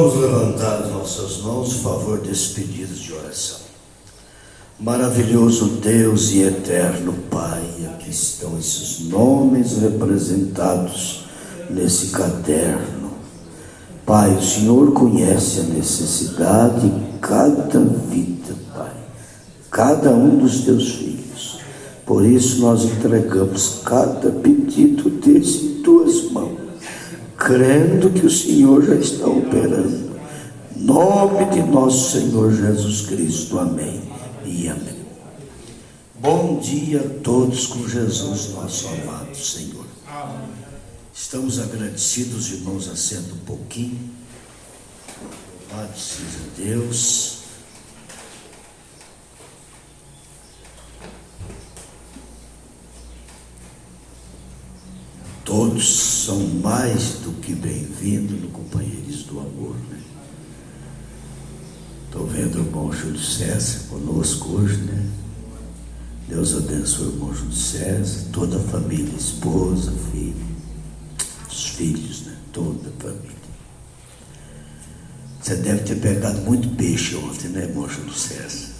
Vamos levantar as nossas mãos em favor desse pedido de oração. Maravilhoso Deus e eterno Pai, aqui estão esses nomes representados nesse caderno. Pai, o Senhor conhece a necessidade de cada vida, Pai, cada um dos teus filhos. Por isso nós entregamos cada pedido desse em tuas mãos, crendo que o Senhor já está operando. Em nome de nosso Senhor Jesus Cristo, amém e amém. Bom dia a todos com Jesus, nosso amado Senhor. Estamos agradecidos, irmãos, assenta um pouquinho. Louvado seja Deus. Todos são mais do que bem-vindos no Companheiros do Amor, né? Estou vendo o irmão Júlio César conosco hoje, né? Deus abençoe o irmão Júlio César, toda a família, esposa, filho, os filhos, né? Toda a família. Você deve ter pegado muito peixe ontem, né, irmão Júlio César?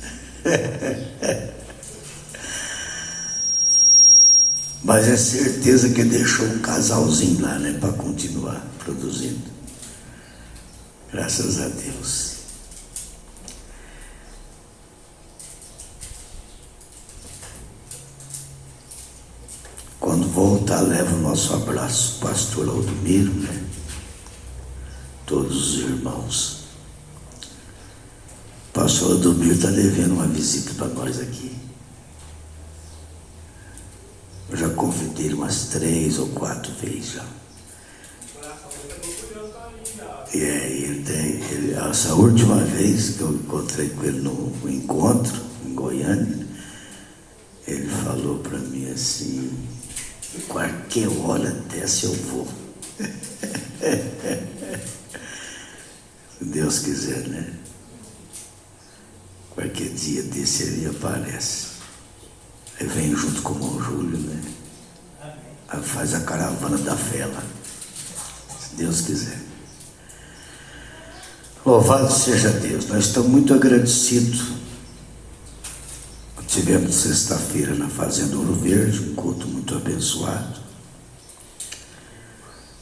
Mas é certeza que deixou um casalzinho lá, né, para continuar produzindo. Graças a Deus. Quando voltar, leva o nosso abraço, pastor Aldomiro, né? Todos os irmãos. O pastor Aldomiro está devendo uma visita para nós aqui. Eu já convidei ele umas 3 ou 4 vezes já. Essa última vez que eu encontrei com ele no encontro em Goiânia, ele falou para mim assim: qualquer hora dessa eu vou. Se Deus quiser, né? Qualquer dia desse ele aparece. Aí vem junto com o irmão Júlio, né? Aí faz a caravana da fé lá, se Deus quiser. Louvado seja Deus. Nós estamos muito agradecidos. Tivemos sexta-feira na Fazenda Ouro Verde, um culto muito abençoado.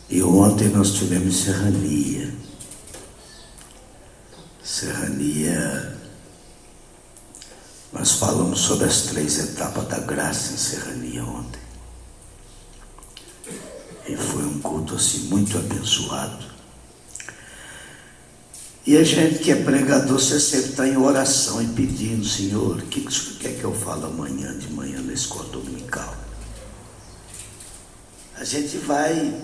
E ontem nós tivemos Serrania. Nós falamos sobre as 3 etapas da graça em Serrania ontem. E foi um culto assim muito abençoado. E a gente que é pregador, você sempre está em oração e pedindo: Senhor, o que o Senhor quer que eu fale amanhã de manhã na escola dominical? A gente vai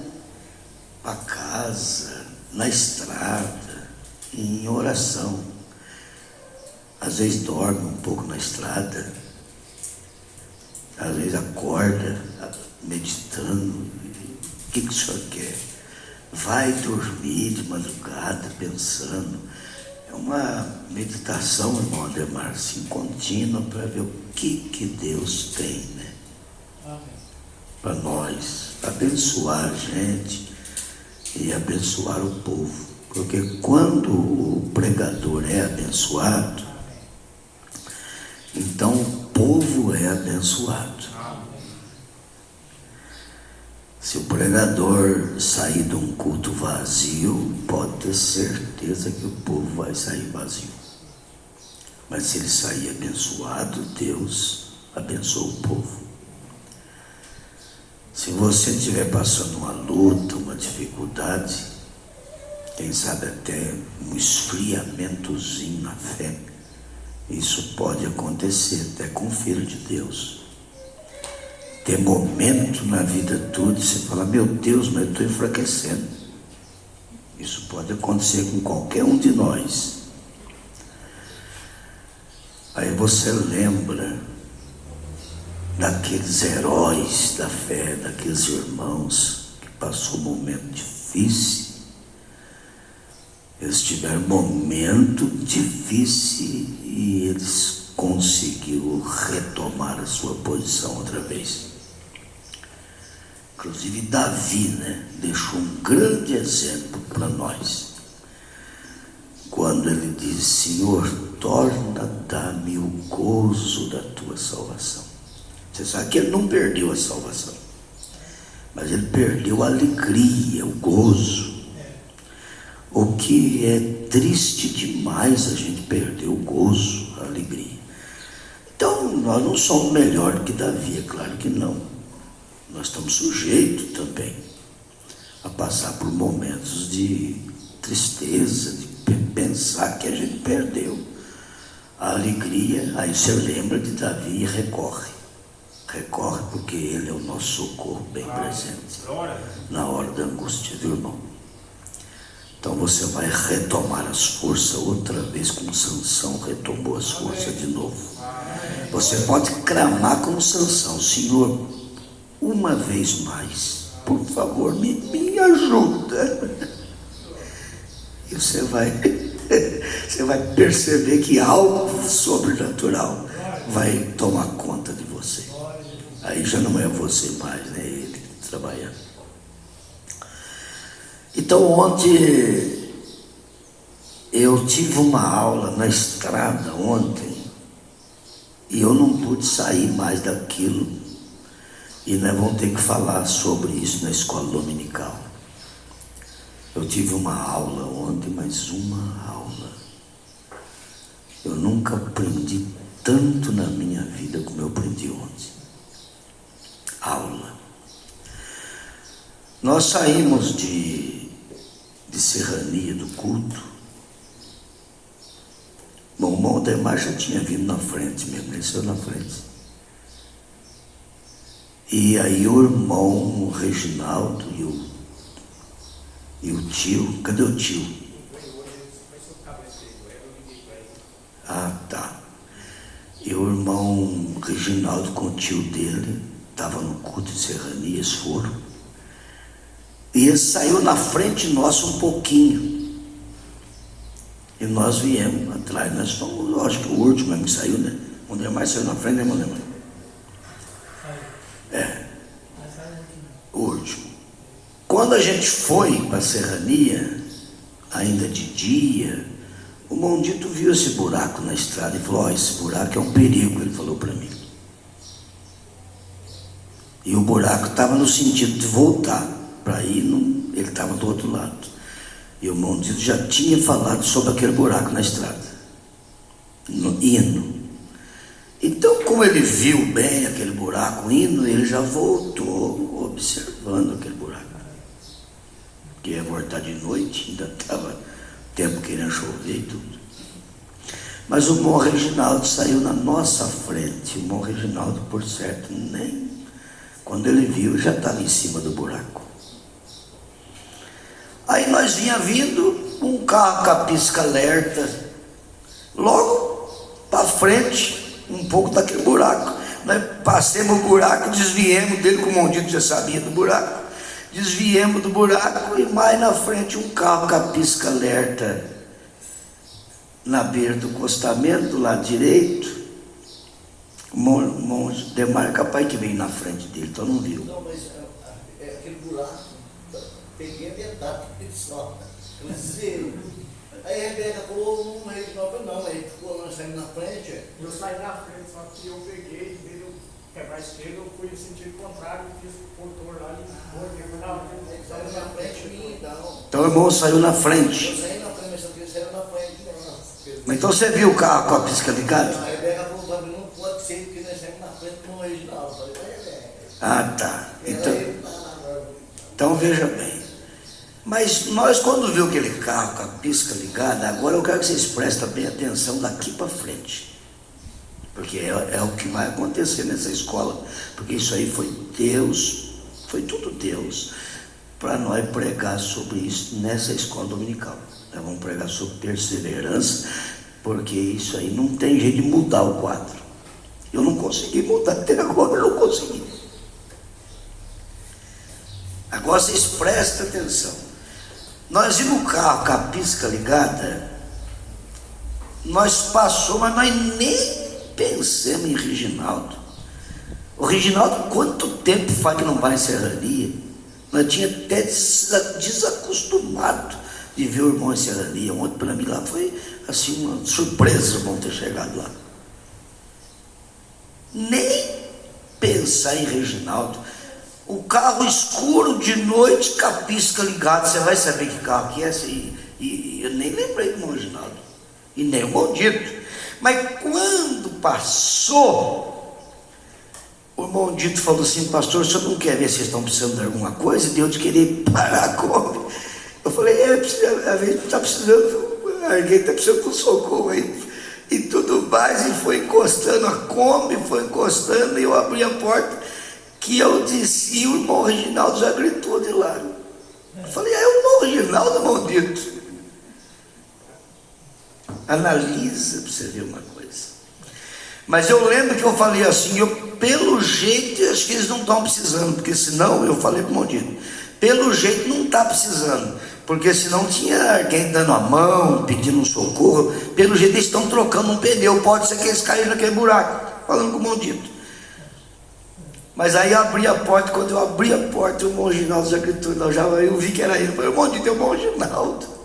para casa, na estrada, em oração. Às vezes dorme um pouco na estrada, às vezes acorda meditando. O que o Senhor quer? Vai dormir de madrugada pensando. É uma meditação, irmão Ademar, assim, contínua, para ver o que Deus tem, né? Para nós, abençoar a gente e abençoar o povo. Porque quando o pregador é abençoado, então o povo é abençoado. Se o pregador sair de um culto vazio, pode ter certeza que o povo vai sair vazio. Mas se ele sair abençoado, Deus abençoa o povo. Se você estiver passando uma luta, uma dificuldade, quem sabe até um esfriamentozinho na fé, isso pode acontecer até com o Filho de Deus. Tem momento na vida tua de você falar: meu Deus, mas eu estou enfraquecendo. Isso pode acontecer com qualquer um de nós. Aí você lembra daqueles heróis da fé, daqueles irmãos que passou um momento difícil. Eles tiveram momento difícil e eles conseguiram retomar a sua posição outra vez. Inclusive Davi, né, deixou um grande exemplo para nós. quando ele diz: Senhor, torna, dá-me o gozo da tua salvação. Você sabe que ele não perdeu a salvação, mas ele perdeu a alegria, o gozo. O que é triste demais, a gente perdeu o gozo, a alegria. Então, nós não somos melhor que Davi, é claro que não. Nós estamos sujeitos também a passar por momentos de tristeza, de pensar que a gente perdeu a alegria. Aí você lembra de Davi e recorre porque ele é o nosso socorro bem presente na hora da angústia, viu, irmão? Então você vai retomar as forças outra vez, como Sansão retomou as forças de novo. Você pode clamar como Sansão: Senhor, uma vez mais, por favor, me ajuda. E você vai perceber que algo sobrenatural vai tomar conta de você. Aí já não é você mais, né? Ele trabalhando. Então ontem eu tive uma aula na estrada ontem e eu não pude sair mais daquilo, e nós vamos ter que falar sobre isso na escola dominical. Eu tive uma aula ontem, mas uma aula. Eu nunca aprendi tanto na minha vida como eu aprendi ontem. Aula. Nós saímos de serrania do culto. Bom, o irmão Ademar já tinha vindo na frente mesmo, ele saiu na frente. E aí o irmão Reginaldo e o tio, cadê o tio? Ah, tá. E o irmão Reginaldo com o tio dele estava no culto de serrania, eles foram. E ele saiu na frente nossa um pouquinho. E nós viemos atrás. Nós fomos, lógico que o último mesmo que saiu, né? O Demar saiu na frente, né, irmão Demar? É. O último. Quando a gente foi para a serrania, ainda de dia, o Mondito viu esse buraco na estrada e falou: esse buraco é um perigo, ele falou para mim. E o buraco estava no sentido de voltar para ir, ele estava do outro lado. E o Mondito já tinha falado sobre aquele buraco na estrada, indo. Então, como ele viu bem aquele buraco indo, ele já voltou observando aquele buraco. Que ia voltar de noite, ainda estava tempo querendo chover e tudo. Mas o irmão Reginaldo saiu na nossa frente. O irmão Reginaldo, por certo, nem quando ele viu, já estava em cima do buraco. Aí nós vinha vindo um carro com a pisca-alerta, logo para frente, um pouco daquele buraco. Nós passemos o buraco, desviemos dele, como o Mondito já sabia do buraco. Desviemos do buraco e mais na frente um carro com a pisca-alerta na beira do acostamento, do lado direito. O Demar é capaz que veio na frente dele, então não viu. Não, mas aquele buraco, peguei a metade só, zero. Aí a Rebeca falou, não, Reginaldo, não, aí ficou lá saindo na frente. Eu saí na frente, só que eu peguei, em vez de eu quebrar a esquerda, eu fui em sentido contrário, fiz o motor lá e foi, Saiu na frente minha, então. Então o irmão saiu na frente. Eu saí na frente, mas só que ele saiu na frente. Mas então você viu o carro com a pisca ligada? A Rebeca falou para mim, não pode ser, porque nós saímos na frente com o Reginaldo. Eu falei, Rebeca. Ah, tá. Então veja bem. Mas nós, quando viu aquele carro com a pisca ligada, agora eu quero que vocês prestem bem atenção daqui para frente. Porque é o que vai acontecer nessa escola. Porque isso aí foi Deus, foi tudo Deus, para nós pregar sobre isso nessa escola dominical. Nós vamos pregar sobre perseverança, porque isso aí não tem jeito de mudar o quadro. Eu não consegui mudar até agora, eu não consegui. Agora vocês prestem atenção. Nós vimos o carro com a pisca ligada, nós passamos, mas nós nem pensamos em Reginaldo. O Reginaldo, quanto tempo faz que não vai em serrania? Nós tínhamos até desacostumado de ver o irmão Serania. Ontem para mim lá foi assim uma surpresa o irmão ter chegado lá. Nem pensar em Reginaldo. O carro escuro de noite, com a pisca ligada, você vai saber que carro que é esse? E eu nem lembrei do irmão Reginaldo, e nem o maldito. Mas quando passou, o irmão Dito falou assim: pastor, o senhor não quer ver se vocês estão precisando de alguma coisa? Deu de querer parar a Kombi. Eu falei: a gente está precisando, alguém está precisando de um socorro aí e tudo mais. E foi encostando a Kombi, foi encostando, e eu abri a porta, que eu desci, o irmão Reginaldo já gritou de lá. Eu falei: é o irmão Reginaldo, irmão Dito. Analisa para você ver uma coisa. Mas eu lembro que eu falei assim: pelo jeito, acho que eles não estão precisando, porque senão, eu falei para o irmão Dito, pelo jeito não está precisando, porque senão tinha alguém dando a mão, pedindo um socorro. Pelo jeito eles estão trocando um pneu, pode ser que eles caíram naquele buraco, falando com o irmão Dito. Mas aí eu abri a porta, quando eu abri a porta, o irmão Reginaldo já gritou, eu vi que era ele. Eu falei: irmão Dito, é o irmão Reginaldo.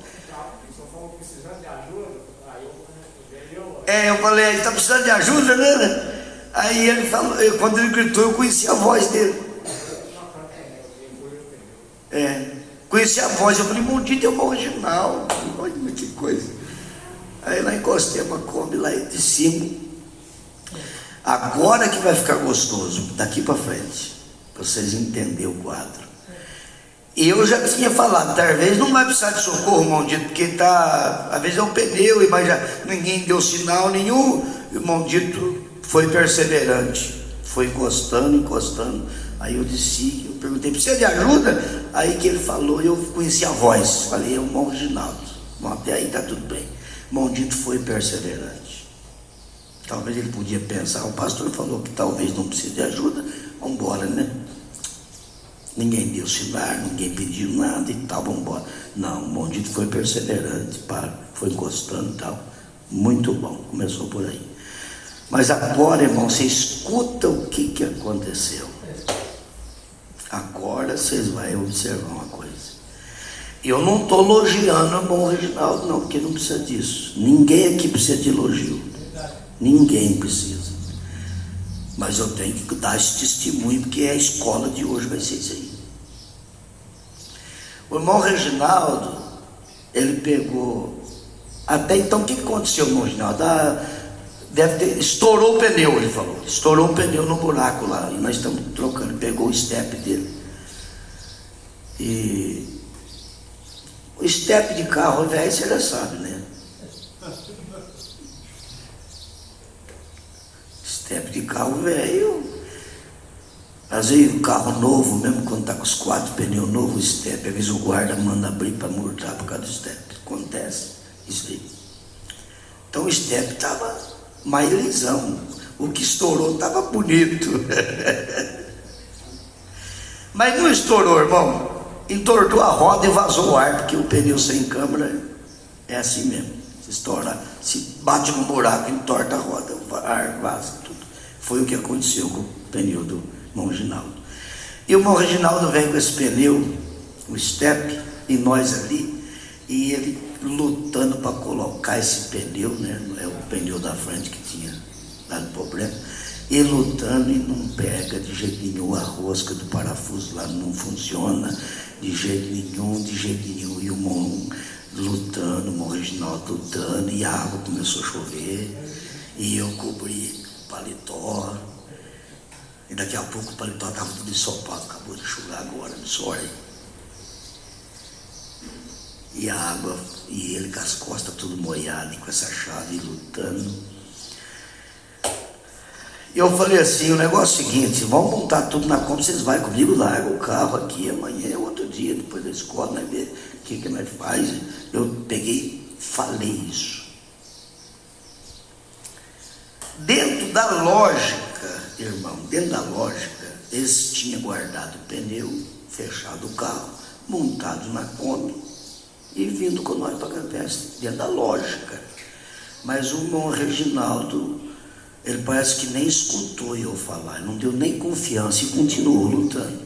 Eu falei: ele está precisando de ajuda, né? Aí ele falou, quando ele gritou, eu conheci a voz dele. Conheci a voz, eu falei: irmão Dito, é o irmão Reginaldo. Olha que coisa. Aí lá encostei uma Kombi lá de cima. Agora que vai ficar gostoso, daqui para frente, para vocês entenderem o quadro. E eu já tinha falado, talvez não vai precisar de socorro, irmão Dito, porque às vezes é o pneu, mas já ninguém deu sinal nenhum. O irmão Dito foi perseverante, foi encostando. Aí eu desci, eu perguntei: precisa de ajuda? Aí que ele falou, eu conheci a voz, falei: é o irmão Reginaldo. Bom, até aí está tudo bem. O irmão Dito foi perseverante. Talvez ele podia pensar, o pastor falou que talvez não precise de ajuda, vamos embora, né? Ninguém deu sinal, ninguém pediu nada e tal, vamos embora. Não, o irmão Dito foi perseverante, foi encostando e tal. Muito bom, começou por aí. Mas agora, irmão, você escuta o que aconteceu. Agora vocês vão observar uma coisa. Eu não estou elogiando o irmão Reginaldo, não, porque não precisa disso. Ninguém aqui precisa de elogio. Ninguém precisa. Mas eu tenho que dar esse testemunho, porque a escola de hoje vai ser isso aí. O irmão Reginaldo, ele pegou. Até então, o que aconteceu, irmão Reginaldo? Estourou o pneu, ele falou. Estourou o pneu no buraco lá. E nós estamos trocando. Pegou o step dele. E o step de carro velho, você já sabe, né? Step de carro velho. Às vezes o carro novo, mesmo quando está com os 4 pneus novos, o step, às vezes o guarda manda abrir para multar por causa do step. Acontece isso aí. Então o step estava mais lisão. O que estourou estava bonito. Mas não estourou, irmão. Entortou a roda e vazou o ar, porque o pneu sem câmara é assim mesmo. Se estoura, se bate no buraco, entorta a roda, o ar vaza tudo. Foi o que aconteceu com o pneu do irmão Reginaldo. E o irmão Reginaldo vem com esse pneu, o step, e nós ali, e ele lutando para colocar esse pneu, né? É o pneu da frente que tinha dado problema. E lutando e não pega de jeito nenhum, a rosca do parafuso lá não funciona de jeito nenhum. E o irmão lutando, o irmão Reginaldo lutando, e a água começou a chover, e eu cobri o paletó, e daqui a pouco o paletó estava tudo ensopado, acabou de chover agora, no sol aí. E a água, e ele com as costas tudo molhado, e com essa chave lutando. Eu falei assim: o negócio é o seguinte, vamos montar tudo na Kombi, vocês vão comigo, larga o carro aqui, amanhã é outro dia, depois da escola, nós ver o que nós faz. Eu peguei, falei isso. Dentro da lógica, irmão, eles tinham guardado o pneu, fechado o carro, montado na Kombi e vindo com nós para Campestre, dentro da lógica. Mas o irmão Reginaldo, ele parece que nem escutou eu falar, não deu nem confiança e continuou lutando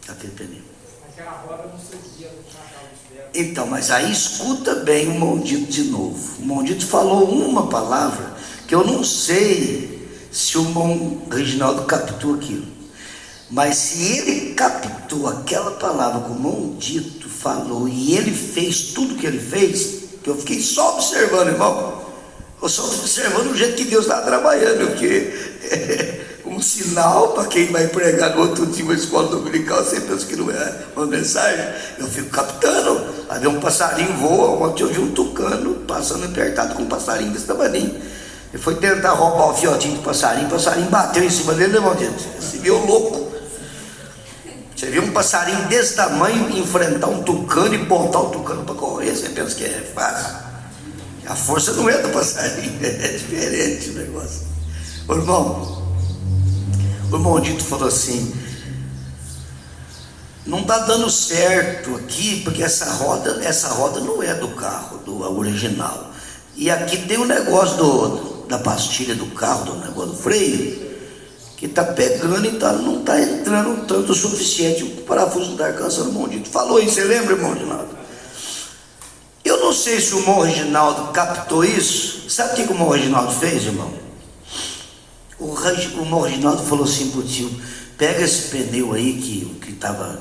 aquele pneu. Aquela roda não servia no chacão. Então, mas aí escuta bem o Mondito de novo. O Mondito falou uma palavra que eu não sei se o Reginaldo captou aquilo. Mas se ele captou aquela palavra que o Mondito falou e ele fez tudo que ele fez, que eu fiquei só observando, irmão. Eu só observando o jeito que Deus está trabalhando, porque um sinal para quem vai pregar no outro dia uma escola dominical, você pensa que não é uma mensagem, eu fico captando. Aí vem um passarinho voa, ontem eu vi um tucano passando apertado com um passarinho desse tamanho. Ele foi tentar roubar o fiotinho do passarinho, o passarinho bateu em cima dele, irmão, você viu louco. Você viu um passarinho desse tamanho enfrentar um tucano e botar o tucano para correr, você pensa que é fácil? A força não é do passarinho, é diferente o negócio. Ô, irmão, o irmão Dito falou assim: não está dando certo aqui, porque essa roda não é do carro, do original. E aqui tem um negócio da pastilha do carro, do negócio do freio, que está pegando e não está entrando tanto o suficiente, o parafuso não está alcançando. O irmão Dito falou isso, você lembra, irmão Reginaldo? Eu não sei se o irmão Reginaldo captou isso. Sabe o que o irmão Reginaldo fez, irmão? O irmão Reginaldo falou assim pro tio: pega esse pneu aí que estava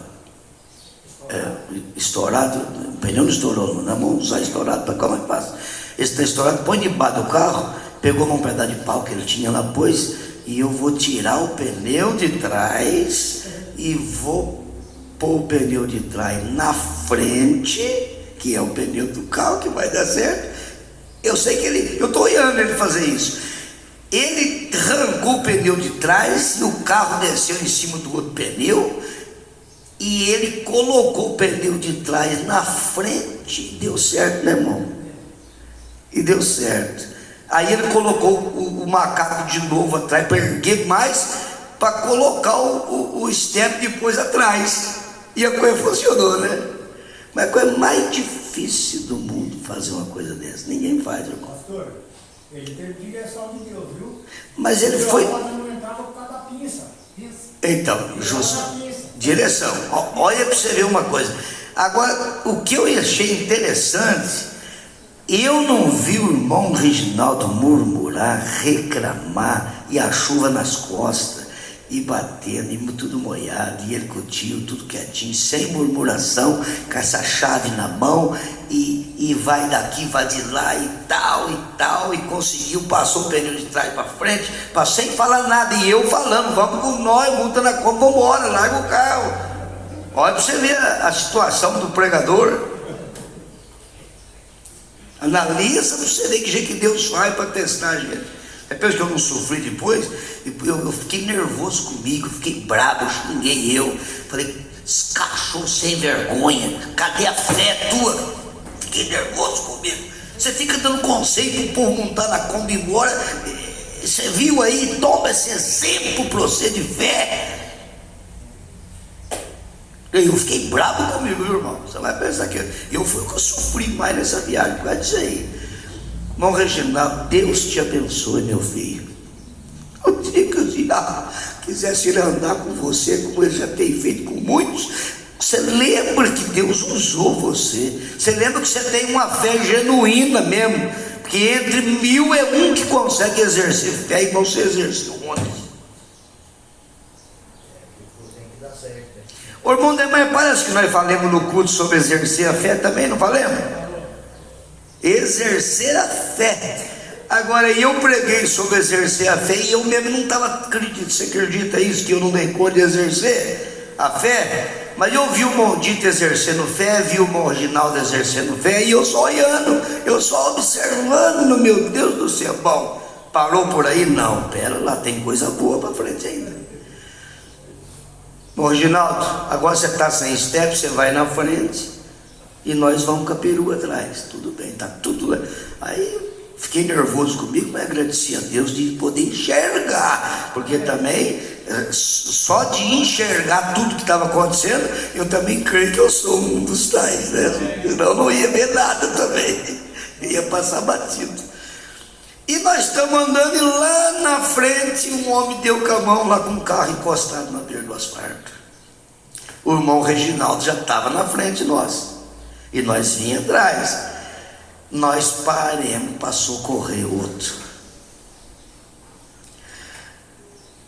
estourado. O pneu não estourou, não vamos usar estourado para como é que passa. Esse está estourado, põe debaixo do carro. Pegou um pedaço de pau que ele tinha lá, pôs, e eu vou tirar o pneu de trás e vou pôr o pneu de trás na frente, que é o pneu do carro, que vai dar certo. Eu sei que eu estou olhando ele fazer isso. Ele arrancou o pneu de trás e o carro desceu em cima do outro pneu, e ele colocou o pneu de trás na frente e deu certo, né, irmão? E deu certo. Aí ele colocou o macaco de novo atrás para erguer mais, para colocar o step depois atrás, e a coisa funcionou, né? Mas a coisa mais difícil do mundo fazer uma coisa dessa, ninguém faz, irmão. Pastor, ele teve direção de Deus, viu? Mas ele foi. A roda não entrava por causa da pinça. Então, justo. Direção. Olha para você ver uma coisa. Agora, o que eu achei interessante, eu não vi o irmão Reginaldo murmurar, reclamar, e a chuva nas costas, e batendo, e tudo molhado, e ele com o tio, tudo quietinho, sem murmuração, com essa chave na mão, e vai daqui, vai de lá, e tal, e conseguiu, passou o pneu de trás para frente, sem falar nada, e eu falando: vamos com nós, multa na conta, vamos embora, larga o carro. Olha para você ver a situação do pregador. Analisa para você ver que jeito que Deus faz para testar a gente. Depois que eu não sofri depois, eu fiquei nervoso comigo, fiquei bravo, eu xinguei falei: cachorro sem vergonha, cadê a fé tua? Fiquei nervoso comigo. Você fica dando conselho para o povo montar na Kombi embora. Você viu aí? Toma esse exemplo para você de fé. Eu fiquei bravo comigo, irmão. Você vai pensar que eu fui o que eu sofri mais nessa viagem, vai dizer aí. Irmão Reginaldo, Deus te abençoe, meu filho. O dia que o diabo quisesse ir andar com você, como ele já tem feito com muitos, você lembra que Deus usou você. Você lembra que você tem uma fé genuína mesmo, porque entre 1000 é um que consegue exercer fé, igual você exerceu ontem. Ô irmão, mas parece que nós falamos no culto sobre exercer a fé também, não falamos? Exercer a fé. Agora, eu preguei sobre exercer a fé e eu mesmo não estava acreditando. Você acredita isso, que eu não dei conta de exercer a fé? Mas eu vi o Mondito exercendo fé, vi o Reginaldo exercendo fé, e eu só olhando, eu só observando. Meu Deus do céu. Bom, parou por aí? Não, pera lá, tem coisa boa para frente ainda. Bom, Reginaldo, agora você está sem step, você vai na frente e nós vamos com a perua atrás. Tudo bem, tá tudo lá. Aí fiquei nervoso comigo, mas agradeci a Deus de poder enxergar, porque também só de enxergar tudo que estava acontecendo, eu também creio que eu sou um dos tais, né? Senão eu não ia ver nada também, ia passar batido. E nós estamos andando e lá na frente um homem deu com a mão lá com um carro encostado na beira do asfalto. O irmão Reginaldo já estava na frente de nós. e nós vinha atrás. Nós paremos para socorrer outro.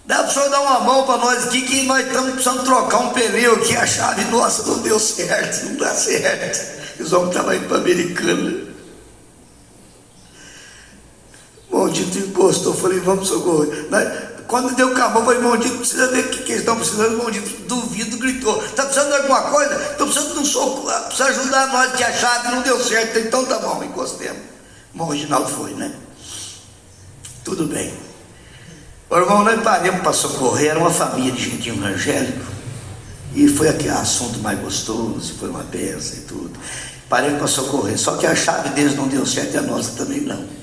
Dá para o senhor dar uma mão para nós aqui, que nós estamos precisando trocar um pneu aqui, a chave nossa não deu certo, não dá certo. Os homens estavam indo para a Americana. Maldito encostou, eu falei, vamos socorrer. Quando deu com a mão, eu falei, maldito, precisa ver o que eles estão precisando. Maldito, duvido, gritou, está precisando de alguma coisa? Estou precisando de um socorro, precisa ajudar nós, que a chave não deu certo. Então tá bom, encostemos. O irmão Reginaldo foi, né? Tudo bem. O irmão, nós paremos para socorrer, era uma família de gente evangélico, e foi aquele assunto mais gostoso, foi uma bênção e tudo. Paremos para socorrer, só que a chave deles não deu certo e a nossa também não.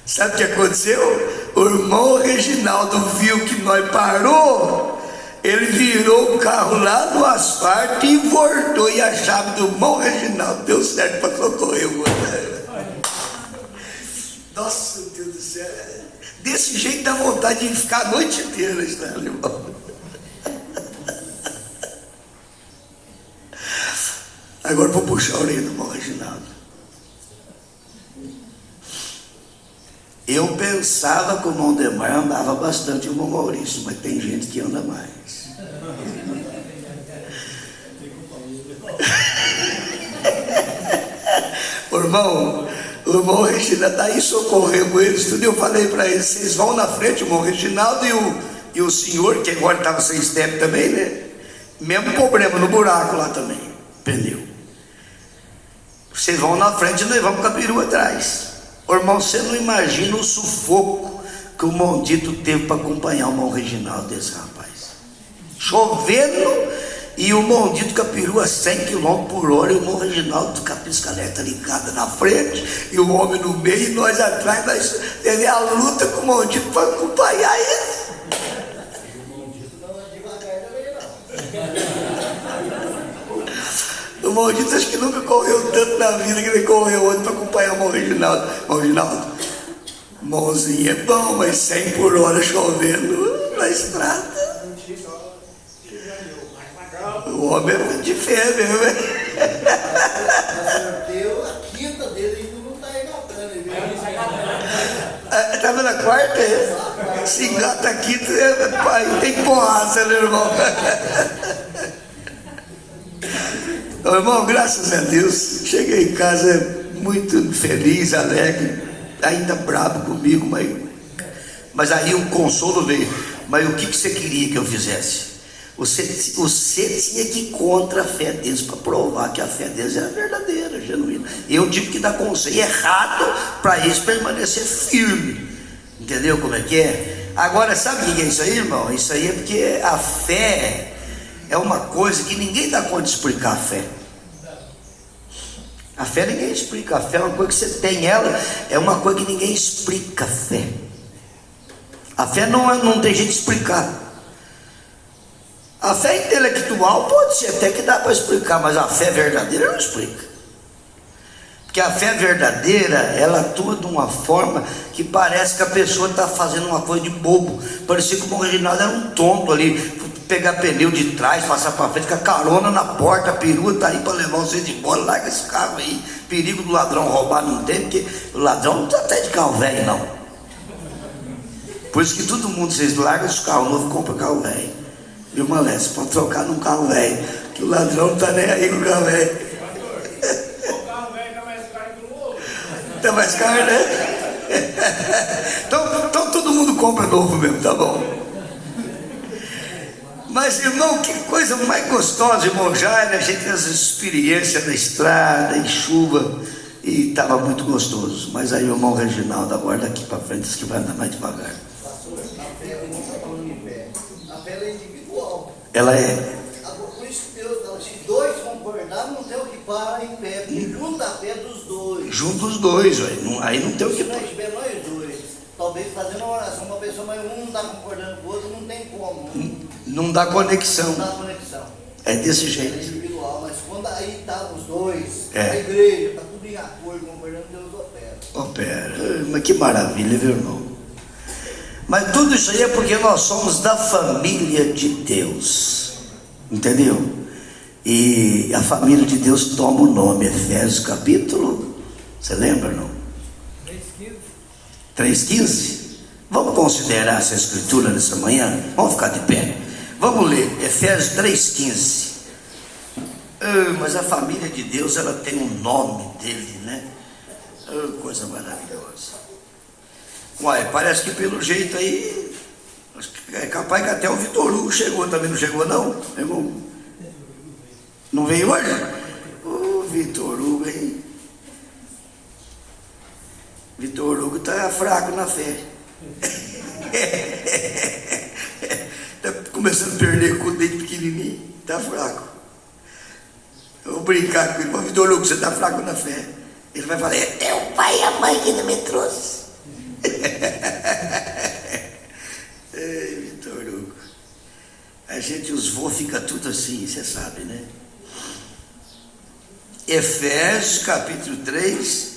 Sabe o que aconteceu? O irmão Reginaldo viu que nós parou, ele virou o carro lá no asfalto e voltou, e a chave do irmão Reginaldo deu certo para socorrer o outro. Nossa, Deus do céu, desse jeito dá vontade de ficar a noite inteira, irmão. Agora vou puxar a orelha do irmão Reginaldo. Eu pensava que o irmão Demar andava bastante, o irmão Maurício, mas tem gente que anda mais. O irmão Reginaldo está aí socorrendo eles, tudo. Eu falei para eles, vocês vão na frente, o irmão Reginaldo e o senhor, que agora estava sem step também, né? Mesmo problema no buraco lá também, pneu. Vocês vão na frente e nós vamos com a perua atrás. Ô, irmão, você não imagina o sufoco que o maldito teve para acompanhar o irmão Reginaldo desse rapaz. Chovendo e o maldito com a perua 100 km por hora, e o irmão Reginaldo com a piscaneta ligada na frente, e o homem no meio, e nós atrás, nós teve a luta com o maldito para acompanhar ele. O maldito não é devagar também, não. O maldito acho que nunca correu tanto na vida que ele correu ontem para acompanhar o irmão Reginaldo. Irmão Reginaldo, mãozinha é bom, mas 100 por hora chovendo na estrada. O homem é de fé mesmo, né? Acerteu a quinta dele e não está engatando, viu? Tá vendo a quarta? Se engata a quinta, pai, tem porraça, né, irmão? Ô, irmão, graças a Deus, cheguei em casa muito feliz, alegre, ainda bravo comigo, mas aí o consolo veio. Mas o que você queria que eu fizesse? Você tinha que ir contra a fé deles para provar que a fé deles era verdadeira, genuína. Eu tive que dar conselho errado para eles permanecer firme. Entendeu como é que é? Agora, sabe o que é isso aí, irmão? Isso aí é porque a fé é uma coisa que ninguém dá conta de explicar a fé. A fé ninguém explica. A fé é uma coisa que você tem, ela é uma coisa que ninguém explica. A fé não tem jeito de explicar. A fé intelectual pode ser até que dá para explicar, mas a fé verdadeira não explica. Porque a fé verdadeira, ela atua de uma forma que parece que a pessoa está fazendo uma coisa de bobo. Parecia que o irmão Reginaldo era um tonto ali, pegar pneu de trás, passar para frente, com a carona na porta, a perua está aí para levar vocês embora, larga esse carro aí. Perigo do ladrão roubar não tem, porque o ladrão não está até de carro velho, não. Por isso que todo mundo, vocês largam os carros novos e compram carro velho. Viu, Malés? Pode trocar num carro velho, que o ladrão não está nem aí com o carro velho. O carro velho está mais caro que o novo. Está mais caro, né? Então todo mundo compra novo mesmo, tá bom? Mas, irmão, que coisa mais gostosa, irmão Jair, a gente tem essa experiência na estrada, em chuva, e estava muito gostoso. Mas aí o irmão Reginaldo, agora daqui para frente, disse que vai andar mais devagar. Pastor, a fé não está falando de fé. A fé é individual. Ela é. Por isso que Deus fala, se dois concordarem, não tem o que parar em pé. Porque junta a fé dos dois. Junto os dois, aí não tem o que. Se nós tiver nós dois, talvez fazendo uma oração, uma pessoa, mas um não está concordando com o outro, não tem como. Não dá conexão. Não dá conexão. É desse É jeito. individual, mas quando aí tá os dois, É. a igreja, está tudo em acordo, concordando, Deus opera. Opera. Mas que maravilha, viu, irmão? Mas tudo isso aí é porque nós somos da família de Deus. Entendeu? E a família de Deus toma o nome, Efésios capítulo, você lembra não? 3,15. Vamos considerar essa escritura nessa manhã? Vamos ficar de pé. Vamos ler Efésios 3,15. Mas a família de Deus, ela tem um nome dele, né? Coisa maravilhosa. Uai, parece que pelo jeito aí, é capaz que até o Vitor Hugo chegou também. Não chegou não? Irmão? Não veio hoje? Ô, Vitor Hugo, hein? Vitor Hugo está fraco na fé. Está começando a perder com o dedo pequenininho. Está fraco. Eu vou brincar com ele. Ô, Vitor Hugo, você está fraco na fé. Ele vai falar, é o pai e a mãe que não me trouxe. Ei, Vitor Hugo. A gente, os vô, fica tudo assim, você sabe, né? Efésios capítulo 3,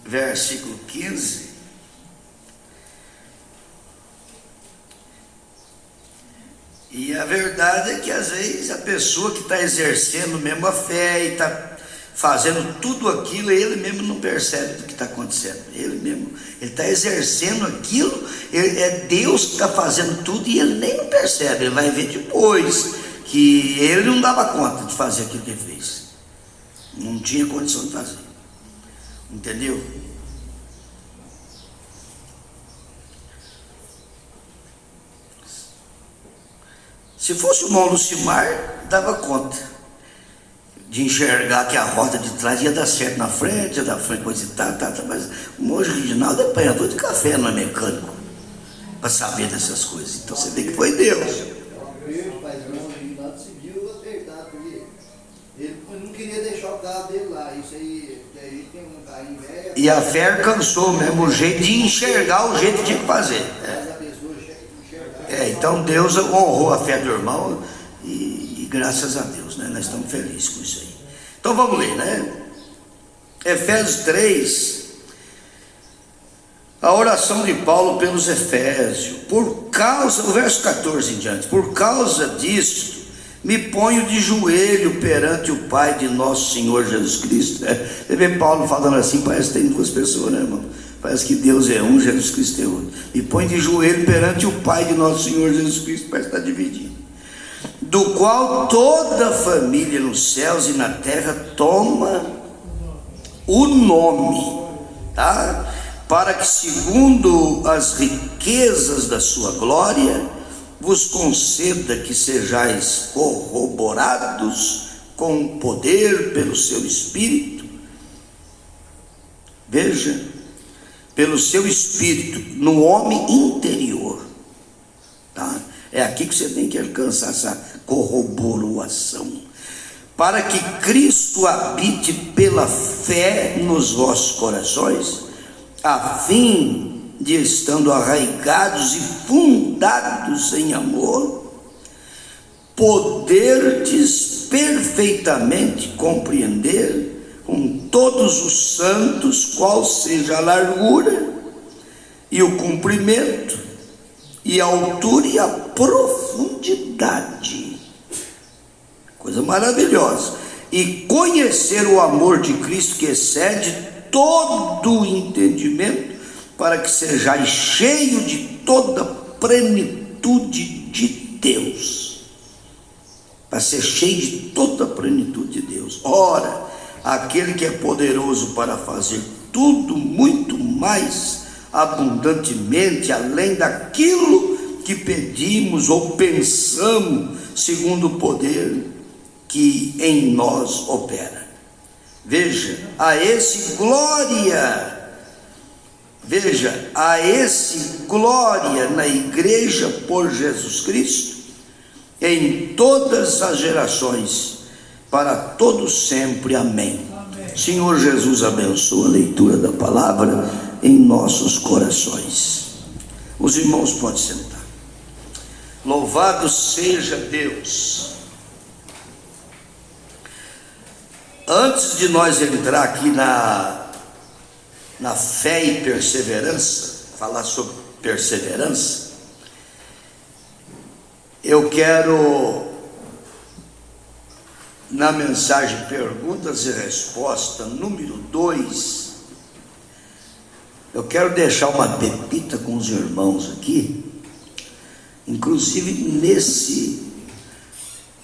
versículo 15. E a verdade é que às vezes a pessoa que está exercendo mesmo a fé e está fazendo tudo aquilo, ele mesmo não percebe do que está acontecendo. Ele está exercendo aquilo, é Deus que está fazendo tudo e ele nem não percebe. Ele vai ver depois que ele não dava conta de fazer aquilo que ele fez. Não tinha condição de fazer. Entendeu? Se fosse o irmão Lucimar, dava conta de enxergar que a roda de trás ia dar certo na frente, ia dar frente, coisa e tal, mas o irmão Reginaldo é apanhador de café, não é mecânico, para saber dessas coisas. Então você vê que foi Deus. Ele não queria deixar o carro dele lá. Isso aí tem um carrinho velho. E a fé alcançou mesmo o jeito de enxergar o jeito que tinha que fazer. Então Deus honrou a fé do irmão e graças a Deus, né? Nós estamos felizes com isso aí. Então vamos ler, né? Efésios 3, a oração de Paulo pelos Efésios. O verso 14 em diante, por causa disto, me ponho de joelho perante o Pai de nosso Senhor Jesus Cristo. Você vê Paulo falando assim, parece que tem duas pessoas, né, irmão? Parece que Deus é um, Jesus Cristo é outro. Me põe de joelho perante o Pai de nosso Senhor Jesus Cristo, parece que está dividido. Do qual toda a família nos céus e na terra toma o nome, tá? Para que segundo as riquezas da sua glória, vos conceda que sejais corroborados com poder pelo seu Espírito. Veja, pelo seu Espírito, no homem interior, tá? É aqui que você tem que alcançar essa corroboração, para que Cristo habite pela fé nos vossos corações, a fim de, estando arraigados e fundados em amor, poderdes perfeitamente compreender com todos os santos qual seja a largura e o comprimento e a altura e a profundidade, coisa maravilhosa, e conhecer o amor de Cristo que excede todo o entendimento, para que sejais cheio de toda plenitude de Deus. Para ser cheio de toda a plenitude de Deus. Ora, aquele que é poderoso para fazer tudo muito mais abundantemente, além daquilo que pedimos ou pensamos, segundo o poder que em nós opera. Veja, a esse glória na igreja por Jesus Cristo, em todas as gerações, para todos sempre. Amém. Senhor Jesus, abençoa a leitura da palavra em nossos corações. Os irmãos podem sentar. Louvado seja Deus. Antes de nós entrar aqui na fé e perseverança, falar sobre perseverança, eu quero na mensagem Perguntas e Respostas, número 2, eu quero deixar uma pepita com os irmãos aqui, inclusive nesse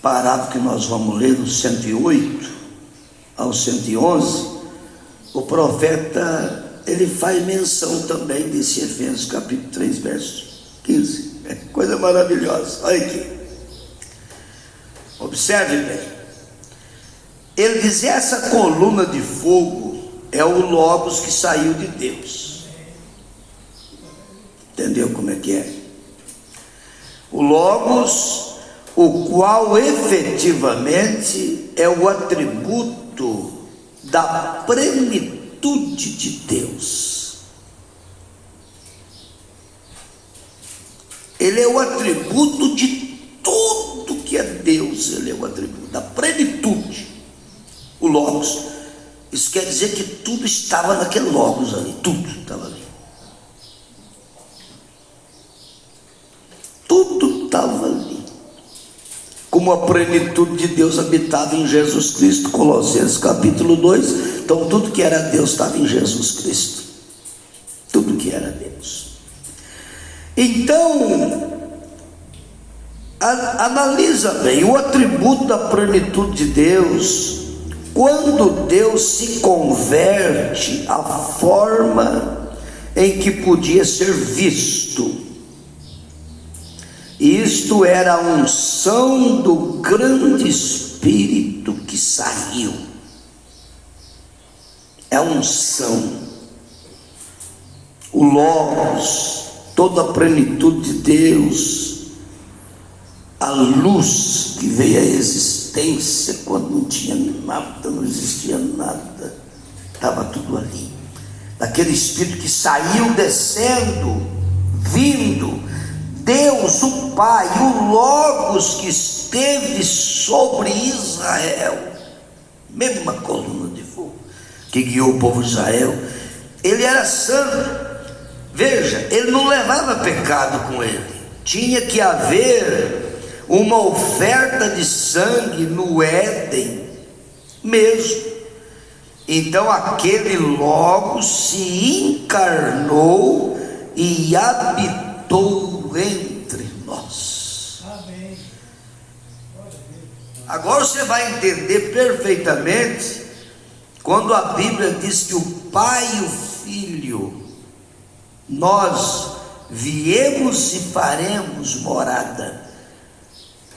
parágrafo que nós vamos ler, do 108 ao 111, o profeta, ele faz menção também desse Efésios capítulo 3, verso 15, é coisa maravilhosa, olha aqui, observe bem. Ele diz: essa coluna de fogo é o Logos que saiu de Deus. Entendeu como é que é? O Logos, o qual efetivamente é o atributo da plenitude de Deus. Ele é o atributo de tudo que é Deus, ele é o atributo da plenitude. O Logos, isso quer dizer que tudo estava naquele Logos ali, tudo estava ali. Tudo estava ali. Como a plenitude de Deus habitava em Jesus Cristo, Colossenses capítulo 2. Então tudo que era Deus estava em Jesus Cristo. Tudo que era Deus. Então, analisa bem o atributo da plenitude de Deus. Quando Deus se converte à forma em que podia ser visto, isto era a unção do grande Espírito que saiu. É a unção, o Logos, toda a plenitude de Deus, a luz que veio à existência quando não tinha nada, não existia nada, estava tudo ali. Daquele Espírito que saiu descendo, vindo, Deus, o Pai, o Logos que esteve sobre Israel, mesma coluna de fogo que guiou o povo de Israel. Ele era santo. Veja, ele não levava pecado com ele. Tinha que haver uma oferta de sangue no Éden mesmo. Então aquele Logos se encarnou e habitou entre nós. Amém. Agora você vai entender perfeitamente quando a Bíblia diz que o Pai e o Filho, nós viemos e faremos morada.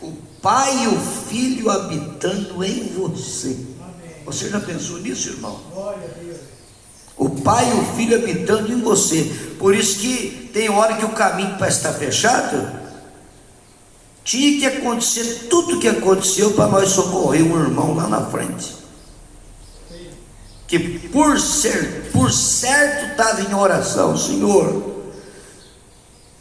O Pai e o Filho habitando em você. Amém. Você já pensou nisso, irmão? Glória a Deus. O Pai e o Filho habitando em você. Por isso que tem hora que o caminho parece estar fechado. Tinha que acontecer tudo o que aconteceu para nós socorrer um irmão lá na frente, que por certo estava em oração: Senhor,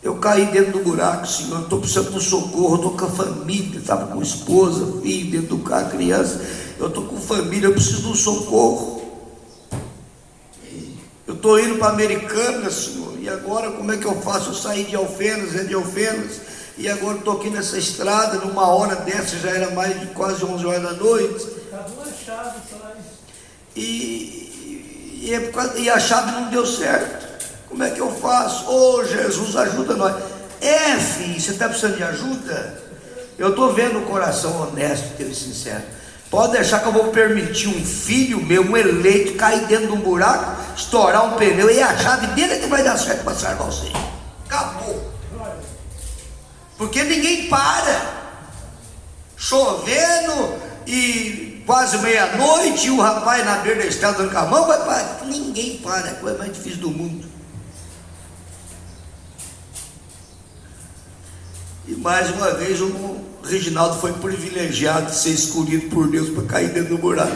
eu caí dentro do buraco, Senhor, estou precisando de um socorro, estou com a família, estava com esposa, filho, dentro do carro, criança, eu estou com família, eu preciso de um socorro, eu estou indo para Americana, Senhor, e agora como é que eu faço? Eu saí de Alfenas, e agora estou aqui nessa estrada, numa hora dessa, já era mais de quase 11 horas da noite, Está duas chaves só. e a chave não deu certo. Como é que eu faço? Ô Jesus, ajuda nós. Filho, você está precisando de ajuda? Eu estou vendo o coração honesto dele, sincero. Pode deixar que eu vou permitir um filho meu, um eleito, cair dentro de um buraco, estourar um pneu, e a chave dele é que vai dar certo para salvar você. Acabou. Porque ninguém para. Chovendo e quase meia-noite, e o rapaz na beira da estrada dando com a mão, vai parar. Ninguém para, é a coisa mais difícil do mundo. E mais uma vez o Reginaldo foi privilegiado de ser escolhido por Deus para cair dentro do buraco.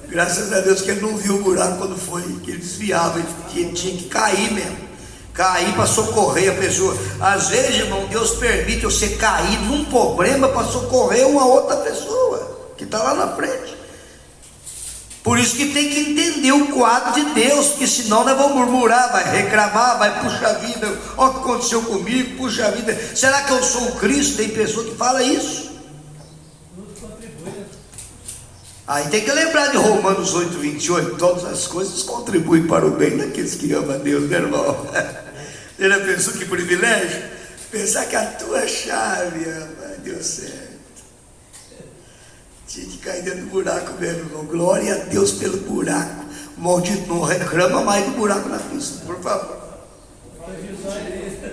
Graças a Deus que ele não viu o buraco quando foi, que ele desviava, ele tinha que cair mesmo. Cair para socorrer a pessoa. Às vezes, irmão, Deus permite você cair num problema para socorrer uma outra pessoa que está lá na frente. Por isso que tem que entender o quadro de Deus, porque senão nós vamos murmurar, vai reclamar, vai puxa vida, olha o que aconteceu comigo, puxa vida, será que eu sou o Cristo? Tem pessoa que fala isso. Aí tem que lembrar de Romanos 8:28, todas as coisas contribuem para o bem daqueles que amam a Deus, meu irmão. Você já pensou que privilégio? Pensar que a tua chave, rapaz, deu certo. Tinha que cair dentro do buraco mesmo, irmão. Glória a Deus pelo buraco. O maldito não reclama mais do buraco na pista, por favor.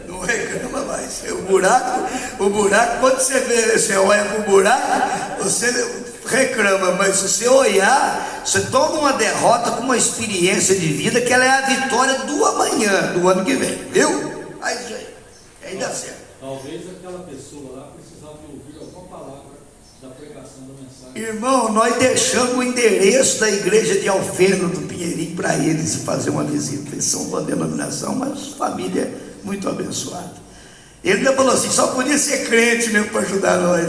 Não reclama mais. O buraco, quando você vê, você olha para o buraco, você reclama, mas se você olhar, você toma uma derrota com uma experiência de vida que ela é a vitória do amanhã, do ano que vem, viu? Aí dá certo. Talvez aquela pessoa lá precisava de ouvir alguma palavra da pregação da mensagem. Irmão, nós deixamos o endereço da igreja de Alfeno do Pinheirinho para eles fazer uma visita. Eles são uma denominação, mas família muito abençoada. Ele ainda falou assim, só podia ser crente mesmo para ajudar nós.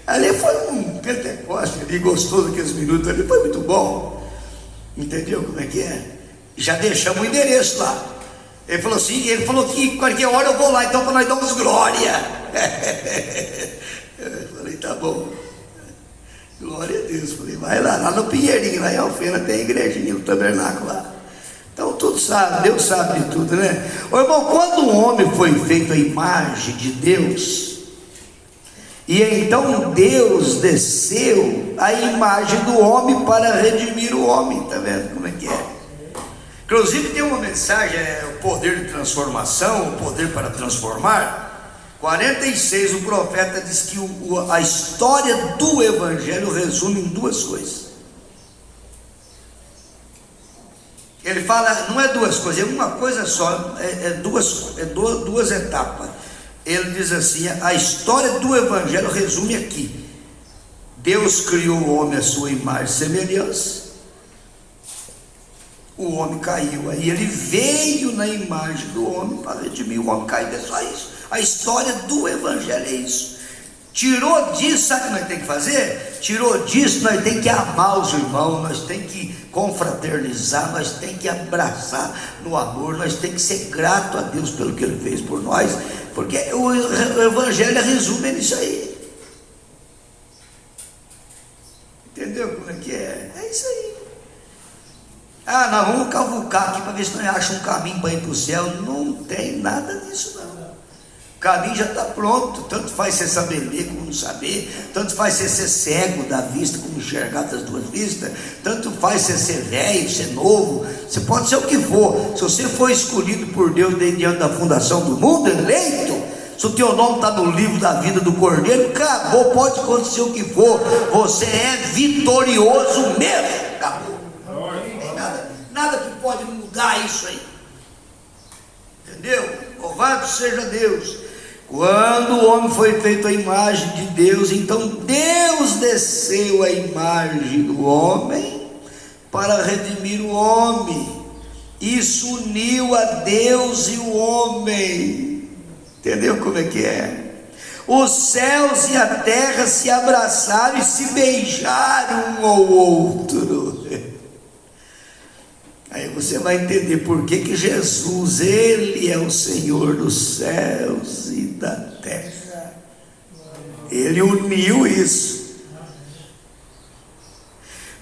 Ali foi um Pentecoste ali, gostoso aqueles minutos ali, foi muito bom. Entendeu como é que é? Já deixamos o endereço lá. Ele falou assim, ele falou que qualquer hora eu vou lá, então para nós darmos glória. Eu falei, tá bom. Glória a Deus. Falei, vai lá no Pinheirinho, lá em Alfena tem a igrejinha, o tabernáculo lá. Então tudo sabe, Deus sabe de tudo, né? Ô irmão, quando o homem foi feito à imagem de Deus, e então Deus desceu a imagem do homem para redimir o homem, tá vendo como é que é? Inclusive tem uma mensagem, o poder de transformação, o poder para transformar. 46, o profeta diz que a história do evangelho resume em duas coisas. Ele fala, não é duas coisas, é uma coisa só, duas etapas. Ele diz assim, a história do evangelho resume aqui: Deus criou o homem à sua imagem e semelhança. O homem caiu, aí ele veio na imagem do homem para redimir o homem caído. É só isso. A história do evangelho é isso. Tirou disso, sabe o que nós temos que fazer? Tirou disso, nós temos que amar os irmãos, nós temos que confraternizar, nós temos que abraçar no amor, nós temos que ser grato a Deus pelo que Ele fez por nós, porque o evangelho resume nisso aí. Entendeu como é que é? É isso aí. Nós vamos cavucar aqui para ver se nós achamos um caminho para ir para o céu. Não tem nada disso não. O caminho já está pronto. Tanto faz você saber ler como não saber, tanto faz você ser cego da vista como enxergar das duas vistas, tanto faz você ser velho, ser novo, você pode ser o que for. Se você for escolhido por Deus desde diante da fundação do mundo, eleito, se o teu nome está no livro da vida do Cordeiro, acabou, pode acontecer o que for, você é vitorioso mesmo. Acabou. Nada que pode mudar isso aí. Entendeu? Louvado seja Deus. Quando o homem foi feito à imagem de Deus, então Deus desceu a imagem do homem para redimir o homem. Isso uniu a Deus e o homem. Entendeu como é que é? Os céus e a terra se abraçaram e se beijaram um ao outro. Aí você vai entender por que Jesus, Ele é o Senhor dos céus e da terra. Ele uniu isso.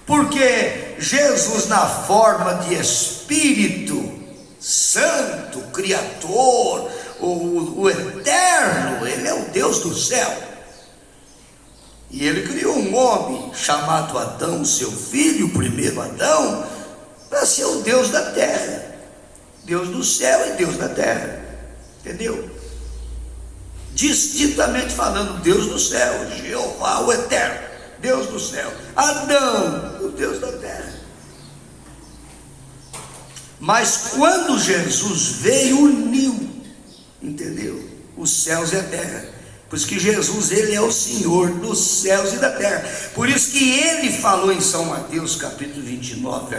Porque Jesus, na forma de Espírito Santo, Criador, o Eterno, Ele é o Deus do céu. E Ele criou um homem chamado Adão, seu filho, o primeiro Adão, para ser o Deus da terra, Deus do céu e Deus da terra, entendeu? Distintamente falando, Deus do céu, Jeová o Eterno, Deus do céu, Adão, o Deus da terra. Mas quando Jesus veio, uniu, entendeu? Os céus e a terra. Por isso que Jesus, Ele é o Senhor dos céus e da terra. Por isso que Ele falou em São Mateus capítulo 29,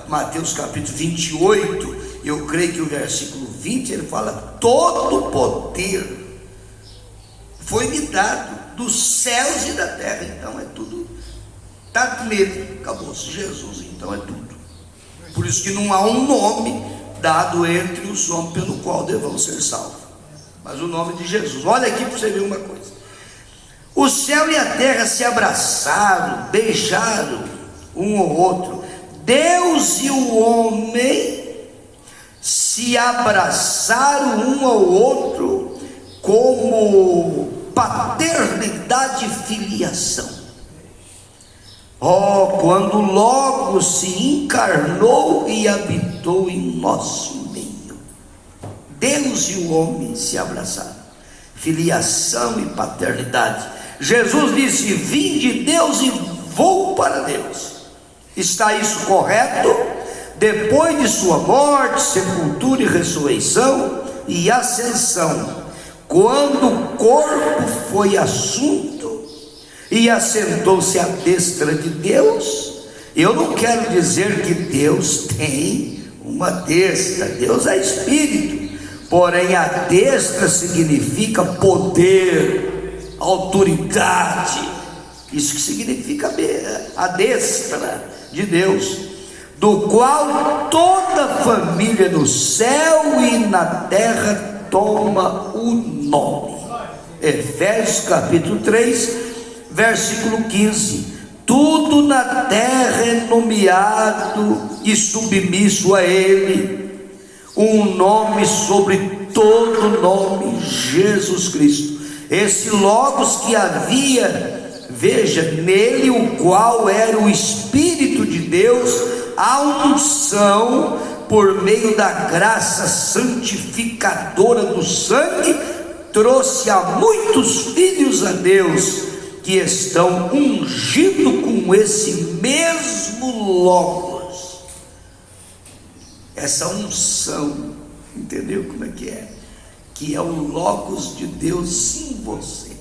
Mateus capítulo 28, eu creio que o versículo 20, ele fala: todo o poder foi me dado dos céus e da terra. Então é tudo, está nele, acabou-se. Jesus, então é tudo. Por isso que não há um nome dado entre os homens pelo qual devam ser salvos, mas o nome de Jesus. Olha aqui para você ver uma coisa: O céu e a terra se abraçaram, beijaram um ao outro. Deus e o homem se abraçaram um ao outro como paternidade e filiação. Oh, quando logo se encarnou e habitou em nosso meio. Deus e o homem se abraçaram, filiação e paternidade. Jesus disse: vim de Deus e vou para Deus. Está isso correto? Depois de sua morte, sepultura e ressurreição e ascensão, quando o corpo foi assunto e assentou-se à destra de Deus, eu não quero dizer que Deus tem uma destra. Deus é espírito, porém a destra significa poder, autoridade. Isso que significa a destra de Deus, do qual toda família no céu e na terra toma o nome. Efésios capítulo 3, versículo 15. Tudo na terra é nomeado e submisso a Ele, um nome sobre todo nome, Jesus Cristo. Esse Logos que havia, veja, nele o qual era o Espírito de Deus, a unção por meio da graça santificadora do sangue, trouxe a muitos filhos a Deus, que estão ungidos com esse mesmo Logos. Essa unção, entendeu como é? Que é o Logos de Deus em você,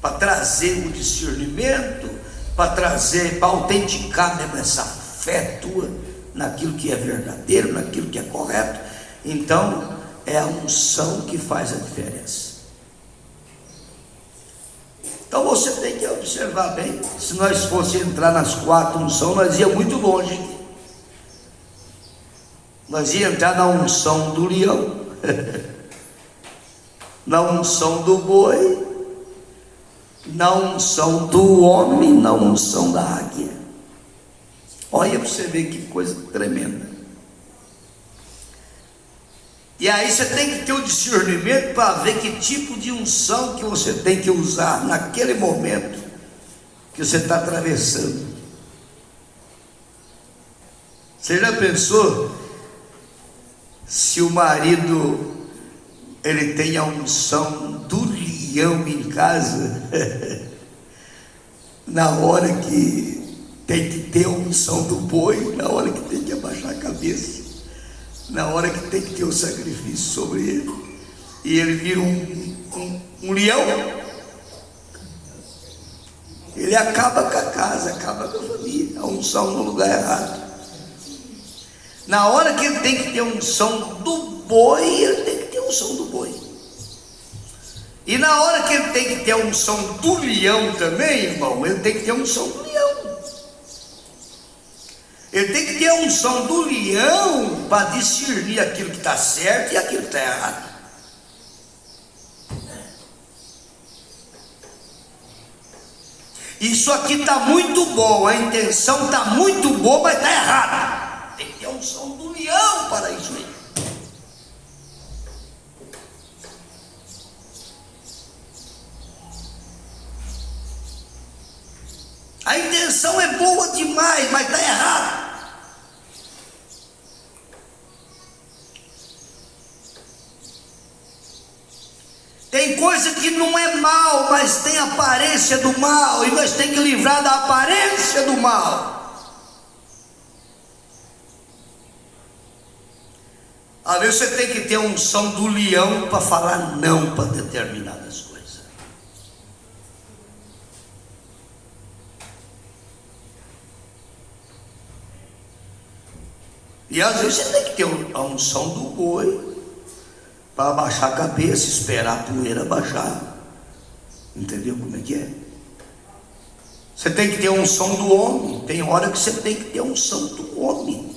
para trazer o discernimento, para autenticar mesmo essa fé tua naquilo que é verdadeiro, naquilo que é correto. Então é a unção que faz a diferença. Então você tem que observar bem. Se nós fosse entrar nas 4 unções, nós ia muito longe. Nós ia entrar na unção do leão, na unção do boi, na unção do homem, na unção da águia. Olha para você ver que coisa tremenda. E aí você tem que ter o discernimento para ver que tipo de unção que você tem que usar naquele momento que você está atravessando. Você já pensou se o marido ele tem a unção do leão em casa, na hora que tem que ter a unção do boi, na hora que tem que abaixar a cabeça, na hora que tem que ter o sacrifício sobre ele, e ele vira um leão, ele acaba com a casa, acaba com a família, a unção no lugar errado. Na hora que ele tem que ter a unção do boi, ele tem que ter a unção do boi. E na hora que ele tem que ter a unção do leão também, irmão, ele tem que ter a unção do leão. Ele tem que ter a unção do leão para discernir aquilo que está certo e aquilo que está errado. Isso aqui está muito bom, a intenção está muito boa, mas está errado. Tem que ter a unção do leão para isso aí. A intenção é boa demais, mas está errado. Tem coisa que não é mal, mas tem aparência do mal, e nós temos que livrar da aparência do mal. Às vezes você tem que ter a unção do leão para falar não para determinadas coisas. E às vezes você tem que ter a unção do boi para abaixar a cabeça, esperar a poeira baixar. Entendeu como é que é? Você tem que ter a unção do homem. Tem hora que você tem que ter a unção do homem.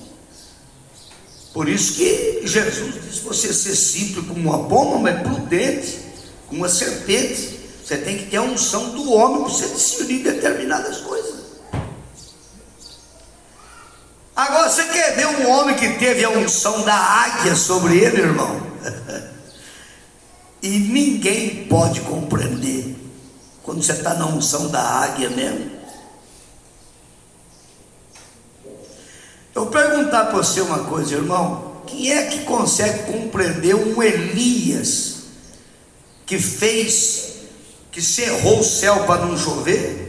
Por isso que Jesus diz: você ser simples como uma pomba, mas prudente como uma serpente. Você tem que ter a unção do homem para você discernir determinadas coisas. Agora, você quer ver um homem que teve a unção da águia sobre ele, irmão? E ninguém pode compreender quando você está na unção da águia mesmo. Eu vou perguntar para você uma coisa, irmão. Quem é que consegue compreender um Elias que cerrou o céu para não chover?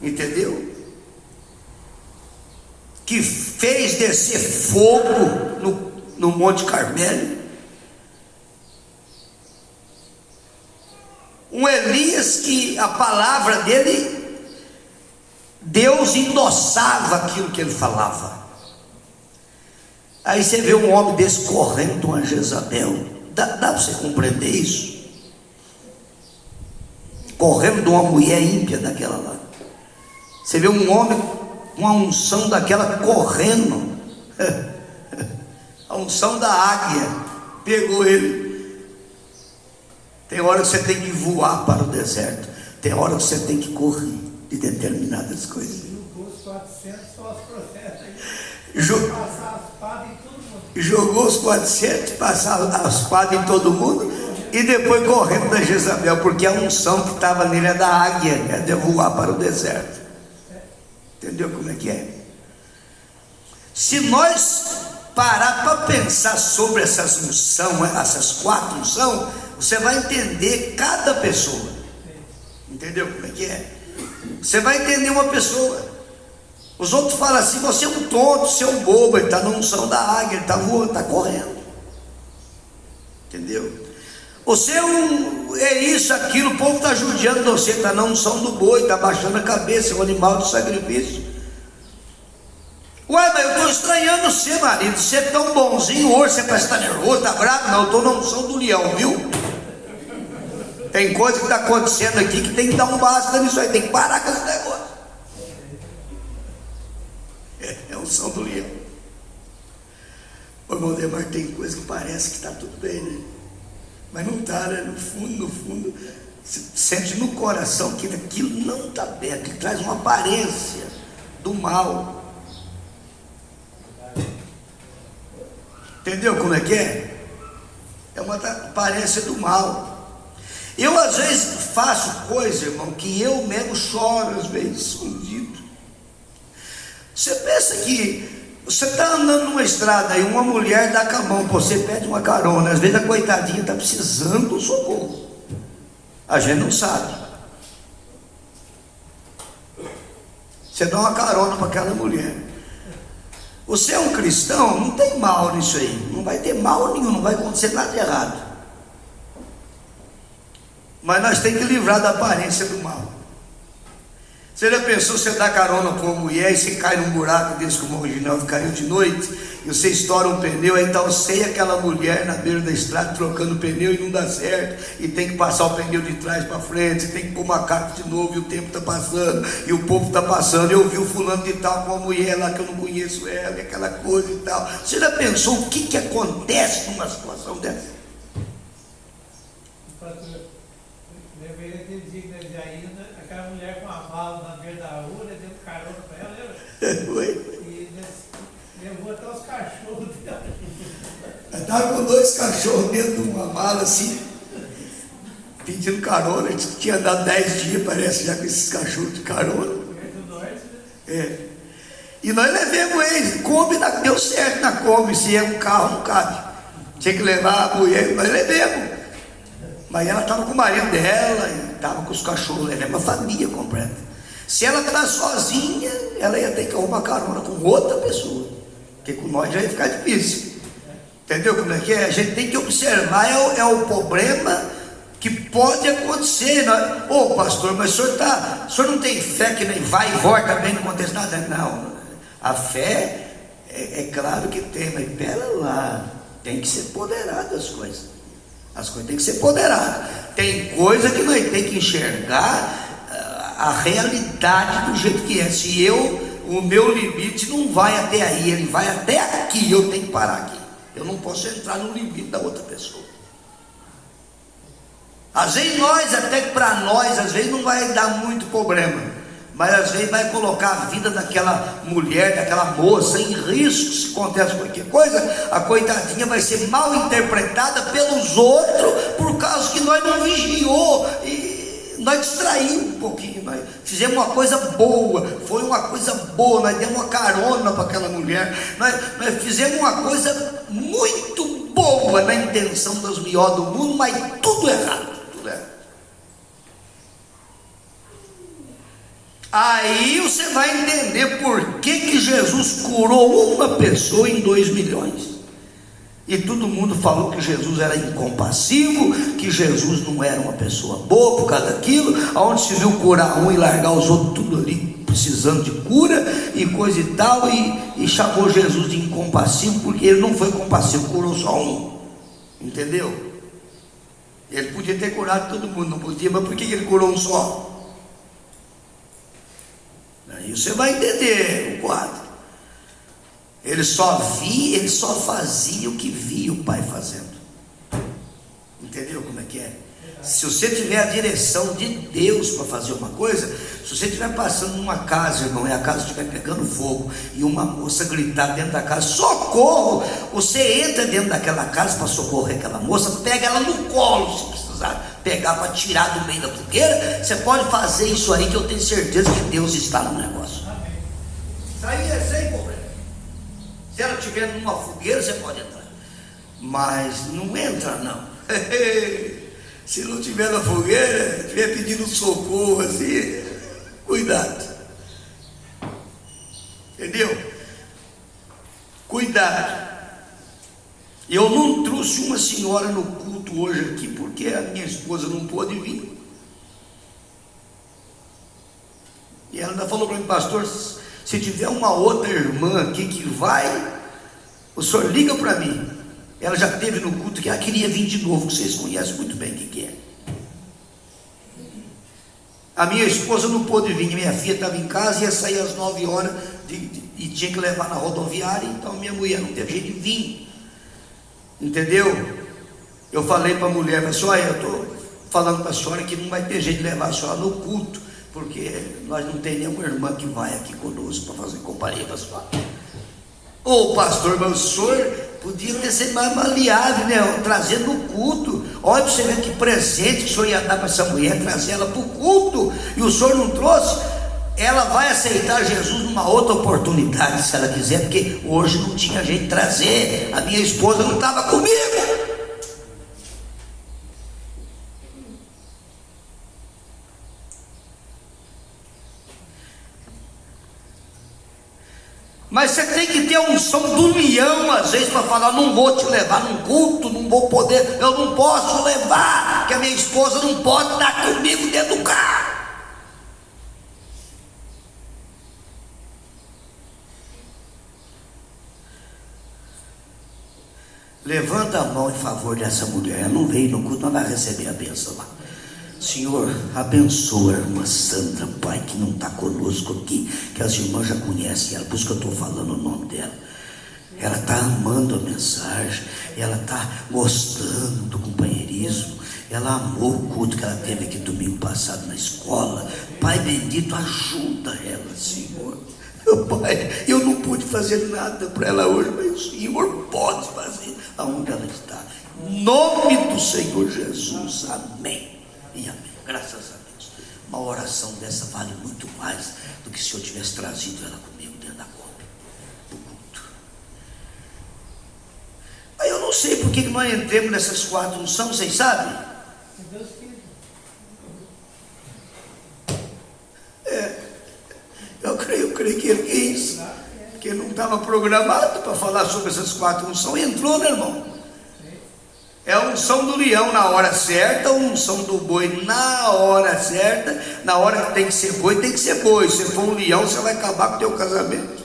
Entendeu? Que fez descer fogo no Monte Carmelo. Um Elias que a palavra dele, Deus endossava aquilo que ele falava. Aí você vê um homem desse correndo de uma Jezabel. Dá para você compreender isso? Correndo de uma mulher ímpia daquela lá. Você vê um homem com uma unção daquela correndo. A unção da águia pegou ele. Tem hora que você tem que voar para o deserto. Tem hora que você tem que correr de determinadas coisas. Jogou os 400 só os profetas. Passar a espada em todo mundo. Jogou os 400, passar a espada em todo mundo. E depois correndo da Jezabel. Porque a unção que estava nele é da águia. É de voar para o deserto. Entendeu como é que é? Se nós parar para pensar sobre essas unções, essas 4 unções, você vai entender cada pessoa. Entendeu como é que é? Você vai entender uma pessoa. Os outros falam assim: você é um tonto, você é um bobo. Ele está na unção da águia, ele está voando, está correndo. Entendeu? Você é isso, aquilo, o povo está judiando você, está na unção do boi, está baixando a cabeça, é um animal de sacrifício. Ué, mas eu estou estranhando você, marido, você é tão bonzinho hoje, você parece que está nervoso, está bravo. Não, eu estou na unção do leão, viu? Tem coisa que está acontecendo aqui que tem que dar um basta nisso aí, tem que parar com esse negócio. É a unção do leão. Ô, irmão Demar, tem coisa que parece que está tudo bem, né? Mas não está, né? No fundo, você sente no coração que aquilo não está bem, que traz uma aparência do mal. Entendeu como é que é? É uma aparência do mal. Eu às vezes faço coisa, irmão, que eu mesmo choro às vezes, escondido. Você pensa que você está andando numa estrada e uma mulher dá com a mão, você pede uma carona, às vezes a coitadinha está precisando do socorro. A gente não sabe. Você dá uma carona para aquela mulher. Você é um cristão, não tem mal nisso aí. Não vai ter mal nenhum, não vai acontecer nada de errado. Mas nós temos que livrar da aparência do mal. Você já pensou, você dá carona para uma mulher e você cai num buraco desse como o Reginaldo caiu de noite, e você estoura um pneu, aí está você e aquela mulher na beira da estrada trocando pneu e não dá certo, e tem que passar o pneu de trás para frente, você tem que pôr macaco de novo, e o tempo está passando, e o povo está passando. Eu vi o fulano de tal com uma mulher lá que eu não conheço ela, e aquela coisa e tal. Você já pensou o que acontece numa situação dessa? Lembrei daquele dia que nós já indo, aquela mulher com a mala na beira da rua, deu um carona para ela, lembra? Oi? E levou até os cachorros dela. Eu estava com 2 cachorros dentro de uma mala assim, pedindo carona. A gente tinha andado 10 dias, parece, já com esses cachorros de carona. É. E nós levamos eles, deu certo na Kombi, se é um carro, não cabe. Tinha que levar a mulher, nós levamos. Mas ela estava com o marido dela, estava com os cachorros, levamos a família completa. Se ela está sozinha, ela ia ter que arrumar carona com outra pessoa, porque com nós já ia ficar difícil. Entendeu como é que é? A gente tem que observar, é o problema que pode acontecer. Ô pastor, mas o senhor não tem fé que nem vai e volta também, não acontece nada? Não, a fé é claro que tem, mas pera lá, tem que ser poderado as coisas. As coisas têm que ser poderadas. Tem coisa que nós temos que enxergar a realidade do jeito que é. Se o meu limite não vai até aí, ele vai até aqui, eu tenho que parar aqui. Eu não posso entrar no limite da outra pessoa. Às vezes nós, até que para nós, às vezes não vai dar muito problema, mas às vezes vai colocar a vida daquela mulher, daquela moça em risco. Se acontece qualquer coisa, a coitadinha vai ser mal interpretada pelos outros, por causa que nós não vigiou, e nós distraímos um pouquinho, nós fizemos uma coisa boa, foi uma coisa boa, nós demos uma carona para aquela mulher, nós fizemos uma coisa muito boa na intenção das melhores do mundo, mas tudo errado. Aí você vai entender por que Jesus curou uma pessoa em 2 milhões. E todo mundo falou que Jesus era incompassivo, que Jesus não era uma pessoa boa por causa daquilo, aonde se viu curar um e largar os outros tudo ali precisando de cura e coisa e tal, e chamou Jesus de incompassivo, porque ele não foi compassivo, curou só um. Entendeu? Ele podia ter curado todo mundo, não podia, mas por que ele curou um só? Aí você vai entender o quadro. Ele só fazia o que via o Pai fazendo. Entendeu como é que é? Se você tiver a direção de Deus para fazer uma coisa, se você estiver passando numa casa, irmão, e a casa estiver pegando fogo, e uma moça gritar dentro da casa, socorro, você entra dentro daquela casa para socorrer aquela moça, pega ela no colo, se precisar pegar para tirar do meio da fogueira, você pode fazer isso aí, que eu tenho certeza que Deus está no negócio. Isso aí é sem problema. Se ela estiver numa fogueira, você pode entrar, mas não entra não. Se não estiver na fogueira, estiver pedindo socorro assim, cuidado. Entendeu? Cuidado. Eu não trouxe uma senhora no culto hoje aqui, porque a minha esposa não pôde vir. E ela ainda falou para mim, pastor, se tiver uma outra irmã aqui que vai, o senhor liga para mim. Ela já esteve no culto que ela queria vir de novo, que vocês conhecem muito bem o que é. A minha esposa não pôde vir, minha filha estava em casa, ia sair às 9 horas e tinha que levar na rodoviária, então minha mulher não teve jeito de vir. Entendeu? Eu falei para a mulher, assim, olha, eu estou falando para a senhora que não vai ter jeito de levar a senhora no culto, porque nós não temos nenhuma irmã que vai aqui conosco para fazer companhia para a senhora. Ô pastor, mas o senhor podia ter sido mais maleável, né? Trazer no culto. Olha para você ver que presente que o senhor ia dar para essa mulher, trazer ela para o culto, e o senhor não trouxe. Ela vai aceitar Jesus numa outra oportunidade, se ela quiser, porque hoje não tinha jeito de trazer. A minha esposa não estava comigo. Mas você tem que ter a unção do leão, às vezes, para falar, não vou te levar num culto, não vou poder, eu não posso levar, porque a minha esposa não pode estar comigo dentro do carro. Levanta a mão em favor dessa mulher, ela não veio no culto, mas vai receber a bênção lá. Senhor, abençoa a irmã Sandra, Pai, que não está conosco aqui, que as irmãs já conhecem ela, por isso que eu estou falando o nome dela. Ela está amando a mensagem, ela está gostando do companheirismo, ela amou o culto que ela teve aqui domingo passado na escola. Pai bendito, ajuda ela, Senhor. Meu Pai, eu não pude fazer nada para ela hoje, mas o Senhor pode fazer aonde ela está. Em nome do Senhor Jesus, amém. E amém, graças a Deus. Uma oração dessa vale muito mais do que se eu tivesse trazido ela comigo dentro da Kombi, do culto. Aí eu não sei por que nós entramos nessas 4 unções, vocês sabem? Eu creio que ele quis, que ele não estava programado para falar sobre essas 4 unções, entrou, né, irmão? É a unção do leão na hora certa, a unção do boi na hora certa. Na hora que tem que ser boi, tem que ser boi. Se for um leão, você vai acabar com o teu casamento.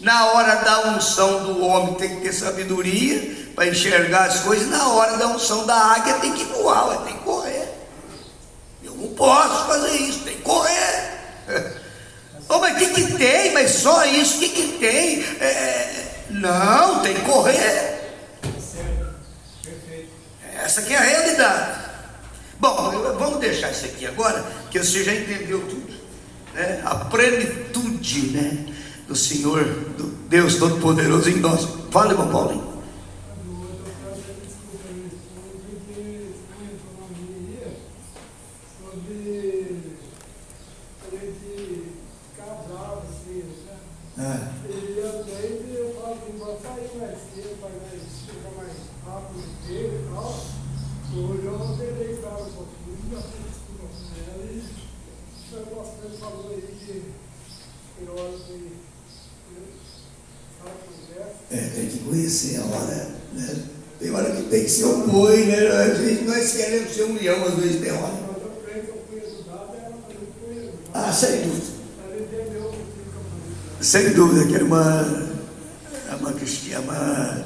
Na hora da unção do homem tem que ter sabedoria para enxergar as coisas. Na hora da unção da águia tem que voar, tem que correr. Eu não posso fazer isso, tem que correr. Oh, mas o que tem? Mas só isso, o que tem? Não, tem que correr. Essa aqui é a realidade. Bom, vamos deixar isso aqui agora, que você já entendeu tudo, né? A plenitude, né, do Senhor, do Deus Todo-Poderoso em nós. Fala, irmão Paulinho. Tem que conhecer a hora, né? Tem hora que tem que ser um boi, né? A gente, nós queremos ser um leão, às vezes tem hora. Ah, sem dúvida. Sem dúvida que a irmã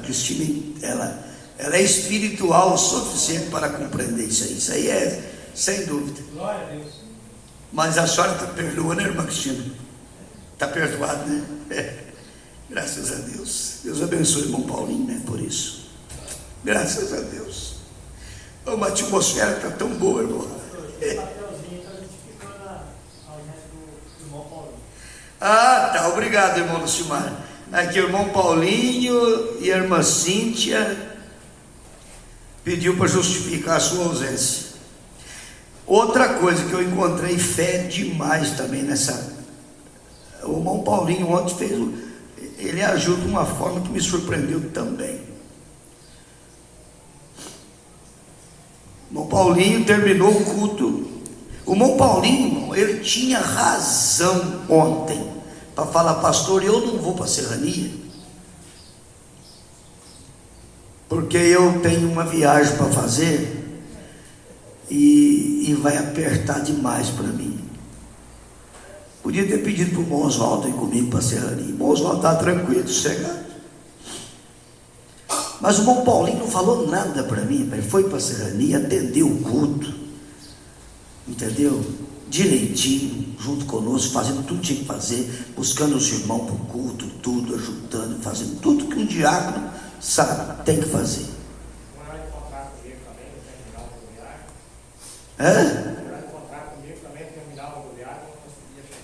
Cristina, ela é espiritual o suficiente para compreender isso aí. Isso aí é sem dúvida. Glória a Deus. Mas a senhora está perdoando, né, irmã Cristina? Está perdoado, né? Graças a Deus. Deus abençoe o irmão Paulinho, né? Por isso. Graças a Deus. Uma atmosfera está tão boa, irmão. Ah, tá. Obrigado, irmão Lucimar. Aqui o irmão Paulinho e a irmã Cíntia pediu para justificar a sua ausência. Outra coisa que eu encontrei fé demais também nessa. O irmão Paulinho ontem fez. Ele ajuda de uma forma que me surpreendeu também. O irmão Paulinho terminou o culto. O irmão Paulinho, irmão, ele tinha razão ontem para falar, pastor, eu não vou para a serrania, porque eu tenho uma viagem para fazer e vai apertar demais para mim. Podia ter pedido para o irmão Oswaldo ir comigo para a serrania. O irmão Oswaldo está tranquilo, sossegado. Mas o irmão Paulinho não falou nada para mim. Ele foi para a serrania, atendeu o culto, entendeu? Direitinho, junto conosco, fazendo tudo que tinha que fazer, buscando os irmãos para o culto, tudo, ajudando, fazendo tudo que um diácono sabe, tem que fazer.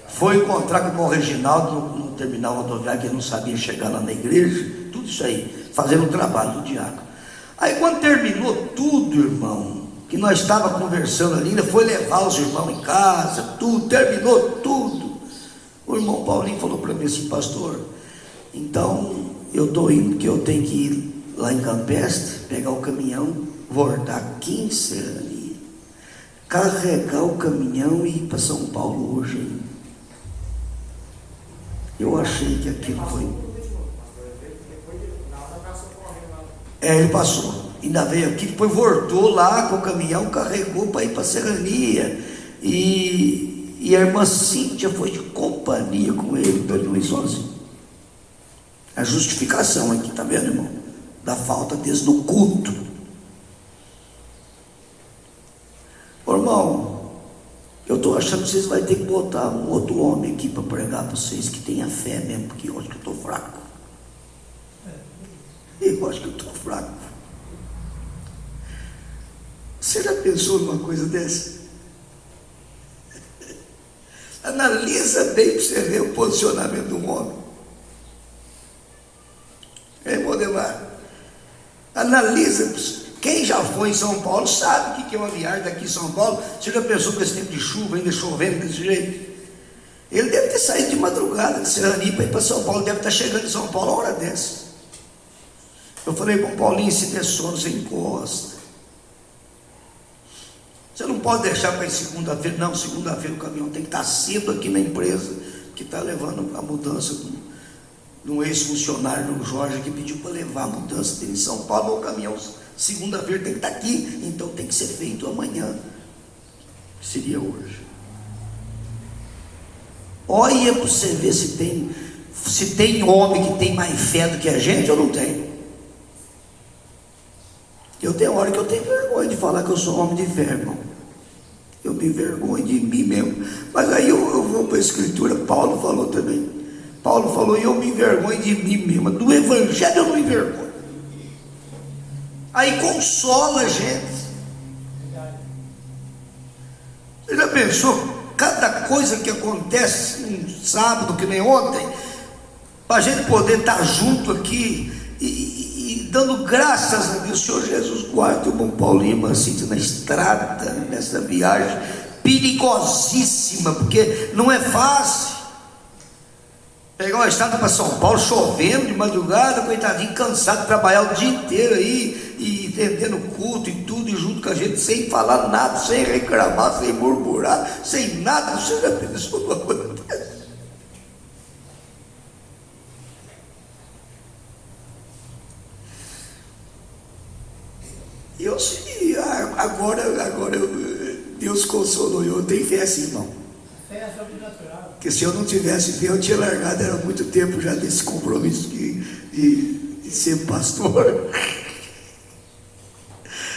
Foi encontrar com o irmão Reginaldo no terminal rodoviário, que ele não sabia chegar lá na igreja, tudo isso aí, fazendo o trabalho do diácono. Aí quando terminou tudo, irmão, que nós estávamos conversando ali, ainda foi levar os irmãos em casa, tudo, terminou tudo. O irmão Paulinho falou para mim assim, pastor, então eu estou indo, porque eu tenho que ir lá em Campestre, pegar o caminhão, voltar aqui em Serrania, carregar o caminhão e ir para São Paulo hoje ainda. Eu achei que aquilo foi. Ele passou, ainda veio aqui, depois voltou lá com o caminhão, carregou para ir para a serrania. E a irmã Cíntia foi de companhia com ele, para ele não ir sozinho. A justificação aqui, tá vendo, irmão? Da falta deles no culto. Ô, irmão, eu estou achando que vocês vão ter que botar um outro homem aqui para pregar para vocês, que tenha fé mesmo, porque eu acho que eu estou fraco. Eu acho que eu estou fraco. Você já pensou numa coisa dessa? Analisa bem para você ver o posicionamento do homem. Irmão Demar, analisa. Quem já foi em São Paulo sabe o que é uma viagem daqui em São Paulo. Você já pensou com esse tempo de chuva, ainda chovendo desse jeito? Ele deve ter saído de madrugada de Serrania para ir para São Paulo, deve estar chegando em São Paulo a hora dessa. Eu falei, bom, Paulinho, se der sono, você encosta. Você não pode deixar para ir segunda-feira. Não, segunda-feira o caminhão tem que estar cedo aqui na empresa, que está levando a mudança de um ex-funcionário do Jorge, que pediu para levar a mudança dele em São Paulo. O caminhão segunda-feira tem que estar aqui, então tem que ser feito amanhã, seria hoje. Olha para você ver se tem homem que tem mais fé do que a gente ou não tem. Eu tenho hora que eu tenho vergonha de falar que eu sou homem de fé, irmão. Eu me envergonho de mim mesmo. Mas aí eu vou para a escritura. Paulo falou também. Paulo falou, eu me envergonho de mim mesmo. Do evangelho eu não me envergonho. Aí consola a gente. Você já pensou? Cada coisa que acontece um sábado, que nem ontem, para a gente poder estar junto aqui e dando graças a Deus. Senhor Jesus, guarde o bom Paulinho Mancini na estrada, nessa viagem perigosíssima, porque não é fácil pegar uma estrada para São Paulo, chovendo de madrugada, coitadinho, cansado de trabalhar o dia inteiro aí, e entendendo culto e tudo, e junto com a gente, sem falar nada, sem reclamar, sem murmurar, sem nada. Você já pensou uma coisa dessa? Eu sei, agora Deus consolou, eu tenho fé assim, irmão. Fé é sobrenatural. Porque se eu não tivesse fé, eu tinha largado, era muito tempo já desse compromisso de ser pastor.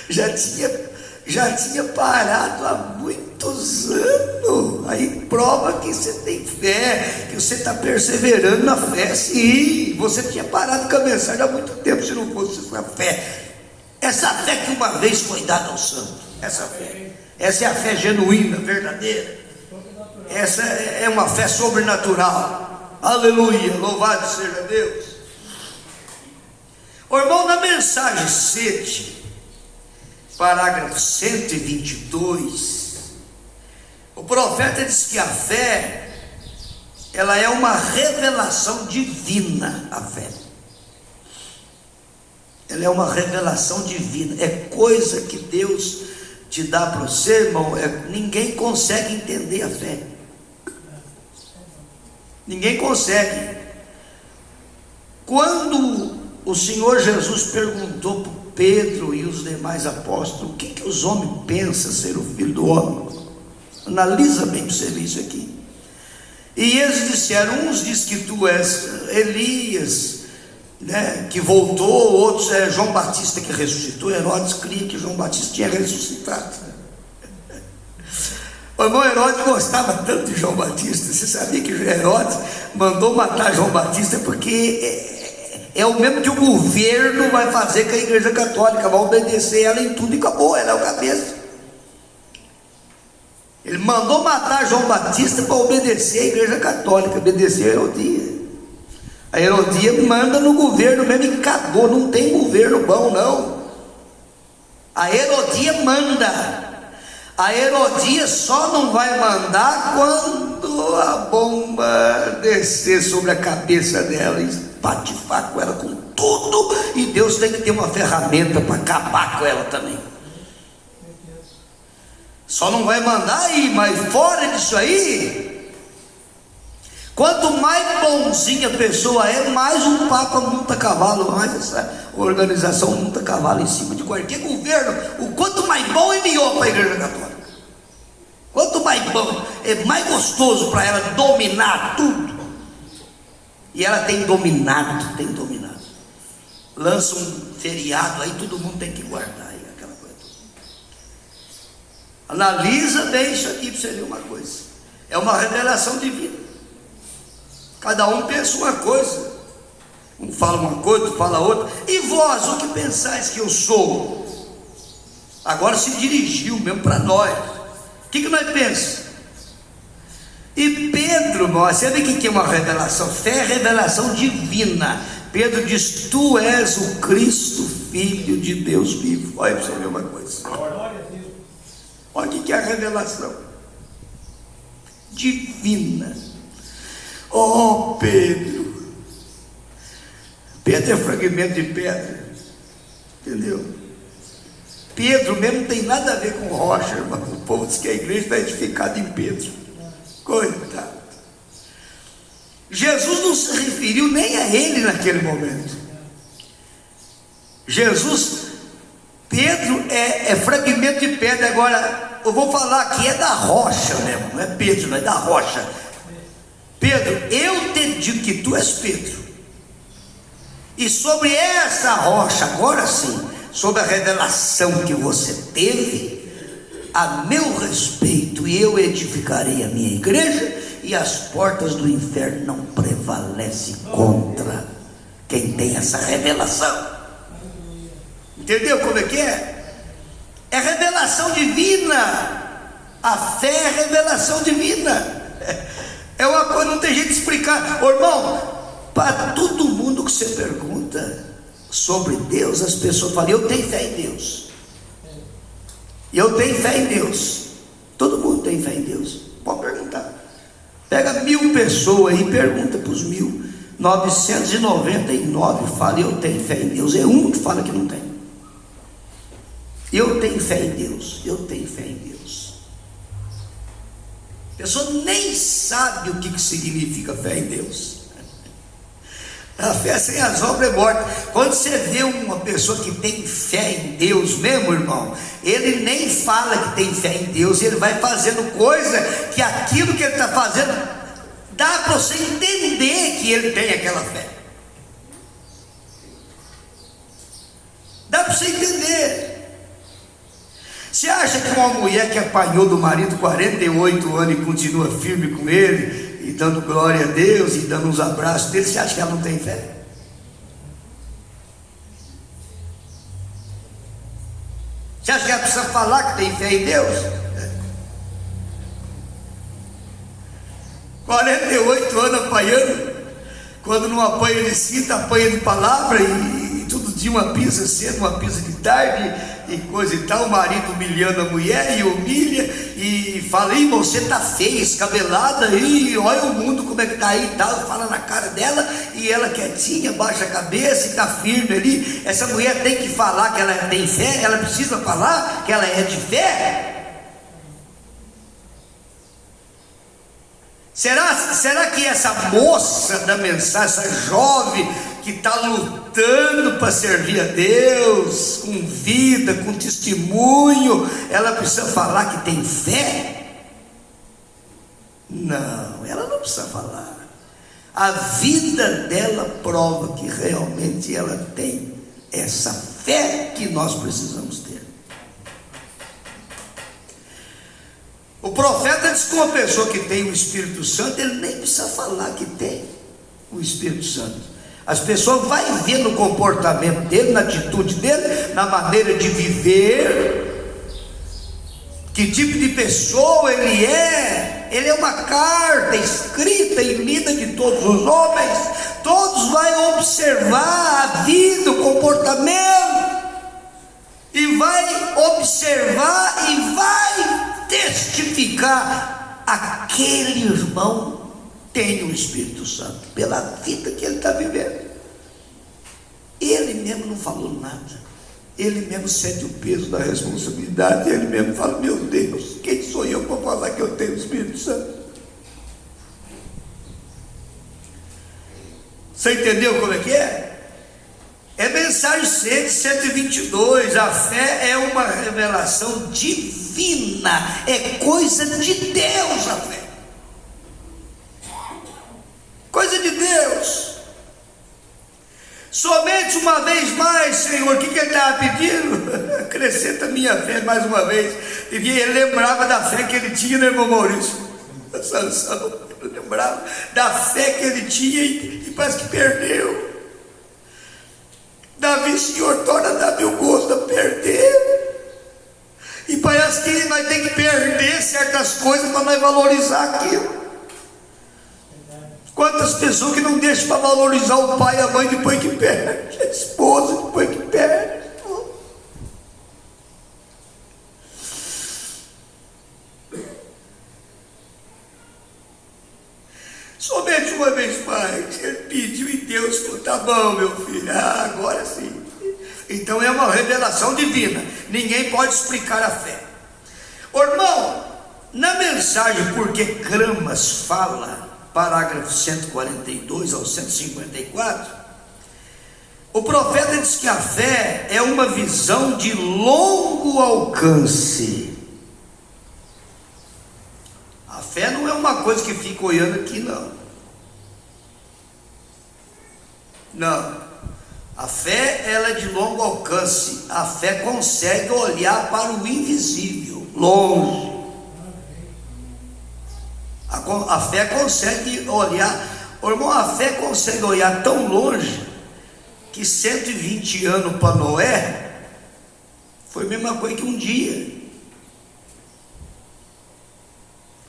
Já tinha parado há muitos anos. Aí prova que você tem fé, que você está perseverando na fé. Sim, você tinha parado com a mensagem há muito tempo, se não fosse essa fé. Essa fé que uma vez foi dada ao santo, essa fé, essa é a fé genuína, verdadeira. Essa é uma fé sobrenatural. Aleluia, louvado seja Deus. O irmão, na mensagem 7, parágrafo 122, o profeta diz que a fé, ela é uma revelação divina. A fé, ela é uma revelação divina, é coisa que Deus te dá para você, irmão. Ninguém consegue entender a fé, ninguém consegue. Quando o Senhor Jesus perguntou para Pedro e os demais apóstolos, o que os homens pensam ser o filho do homem? Analisa bem para você ver isso aqui. E eles disseram, uns dizem que tu és Elias, né, que voltou, outros é João Batista que ressuscitou. Herodes cria que João Batista tinha ressuscitado. O irmão Herodes gostava tanto de João Batista. Você sabia que Herodes mandou matar João Batista porque é o mesmo que o governo vai fazer com a Igreja Católica, vai obedecer ela em tudo e acabou, ela é o cabeça. Ele mandou matar João Batista para obedecer a Igreja Católica, obedecer a Herodia. A Herodia manda no governo mesmo e acabou, não tem governo bom não. A Herodia manda. A Herodia só não vai mandar quando a bomba descer sobre a cabeça dela e patifar com ela com tudo, e Deus tem que ter uma ferramenta para acabar com ela também. Só não vai mandar aí, mas fora disso aí, quanto mais bonzinha a pessoa é, mais um Papa monta cavalo, mais essa organização monta cavalo em cima de qualquer governo. O quanto mais bom é melhor para a Igreja Católica. Quanto mais bom, é mais gostoso para ela dominar tudo. E ela tem dominado. Lança um feriado, aí todo mundo tem que guardar aí, aquela coisa toda. Analisa bem isso aqui para você ver uma coisa. É uma revelação divina. Cada um pensa uma coisa. Um fala uma coisa, outro fala outra. E vós, o que pensais que eu sou? Agora se dirigiu mesmo para nós. O que nós pensamos? E Pedro, você vê o que é uma revelação? Fé é revelação divina. Pedro diz, tu és o Cristo, Filho de Deus vivo. Olha para você ver uma coisa. Olha o que é a revelação divina. Oh, Pedro. Pedro é fragmento de pedra, entendeu? Pedro mesmo não tem nada a ver com rocha, irmão. O povo diz que a igreja está edificada em Pedro. Coitado. Jesus não se referiu nem a ele naquele momento. Pedro é fragmento de pedra. Agora, eu vou falar aqui, é da rocha mesmo, não é Pedro, não é da rocha. Pedro, eu te digo que tu és Pedro, e sobre essa rocha, agora sim, sobre a revelação que você teve, a meu respeito, eu edificarei a minha igreja, e as portas do inferno não prevalecem contra quem tem essa revelação. Entendeu como é que é? É revelação divina. A fé é revelação divina. É uma coisa, não tem jeito de explicar. Ô, irmão, para todo mundo que você pergunta sobre Deus, as pessoas falam: eu tenho fé em Deus. Eu tenho fé em Deus. Todo mundo tem fé em Deus. Pode perguntar. Pega 1000 pessoas aí e pergunta para os 1999 fala: eu tenho fé em Deus. É um que fala que não tem. Eu tenho fé em Deus. Eu tenho fé em Deus. A pessoa nem sabe o que significa fé em Deus. A fé sem as obras é morta. Quando você vê uma pessoa que tem fé em Deus mesmo, irmão, ele nem fala que tem fé em Deus, ele vai fazendo coisa que aquilo que ele está fazendo dá para você entender que ele tem aquela fé. Dá para você entender. Você acha que uma mulher que apanhou do marido 48 anos e continua firme com ele, e dando glória a Deus, e dando uns abraços dele, você acha que ela não tem fé? Você acha que ela precisa falar que tem fé em Deus? 48 anos apanhando, quando não apanha de cinta, apanha de palavra, e todo dia uma pisa cedo, uma pisa de tarde, e coisa e tal, o marido humilhando a mulher, e humilha, e fala: ih, você está feia, escabelada, e olha o mundo como é que está aí e tal, fala na cara dela, e ela quietinha, baixa a cabeça e está firme ali. Essa mulher tem que falar que ela tem fé, ela precisa falar que ela é de fé. Será que essa moça da mensagem, essa jovem que está lutando para servir a Deus, com vida, com testemunho, ela precisa falar que tem fé? Não, ela não precisa falar. A vida dela prova que realmente ela tem essa fé que nós precisamos ter. O profeta diz que uma pessoa que tem o Espírito Santo, ele nem precisa falar que tem o Espírito Santo. As pessoas vão ver no comportamento dele, na atitude dele, na maneira de viver, que tipo de pessoa ele é. Ele é uma carta escrita e lida de todos os homens. Todos vão observar a vida, o comportamento, e vai observar e vai testificar: aquele irmão tem o Espírito Santo, pela vida que ele está vivendo. Ele mesmo não falou nada, ele mesmo sente o peso da responsabilidade, ele mesmo fala: meu Deus, quem sou eu para falar que eu tenho o Espírito Santo? Você entendeu como é que é? É mensagem 122, a fé é uma revelação divina, é coisa de Deus a fé. Coisa de Deus. Somente uma vez mais, Senhor. O que ele estava pedindo? Acrescenta a minha fé mais uma vez. E ele lembrava da fé que ele tinha, né, irmão Maurício? Sansão, ele lembrava da fé que ele tinha e parece que perdeu. Davi: Senhor, torna Davi o gosto de perder. E parece que nós temos que perder certas coisas para nós valorizar aquilo. Quantas pessoas que não deixam para valorizar o pai e a mãe depois que perde, a esposa depois que perde. Somente uma vez mais ele pediu e Deus falou: tá bom, meu filho, agora sim. Então é uma revelação divina, ninguém pode explicar a fé. Ô, irmão, na mensagem Porque Cramas fala, parágrafo 142 ao 154, o profeta diz que a fé é uma visão de longo alcance. A fé não é uma coisa que fica olhando aqui, não. Não. A fé, ela é de longo alcance. A fé consegue olhar para o invisível, longe. A fé consegue olhar, irmão, a fé consegue olhar tão longe que 120 anos para Noé Foi a mesma coisa que um dia.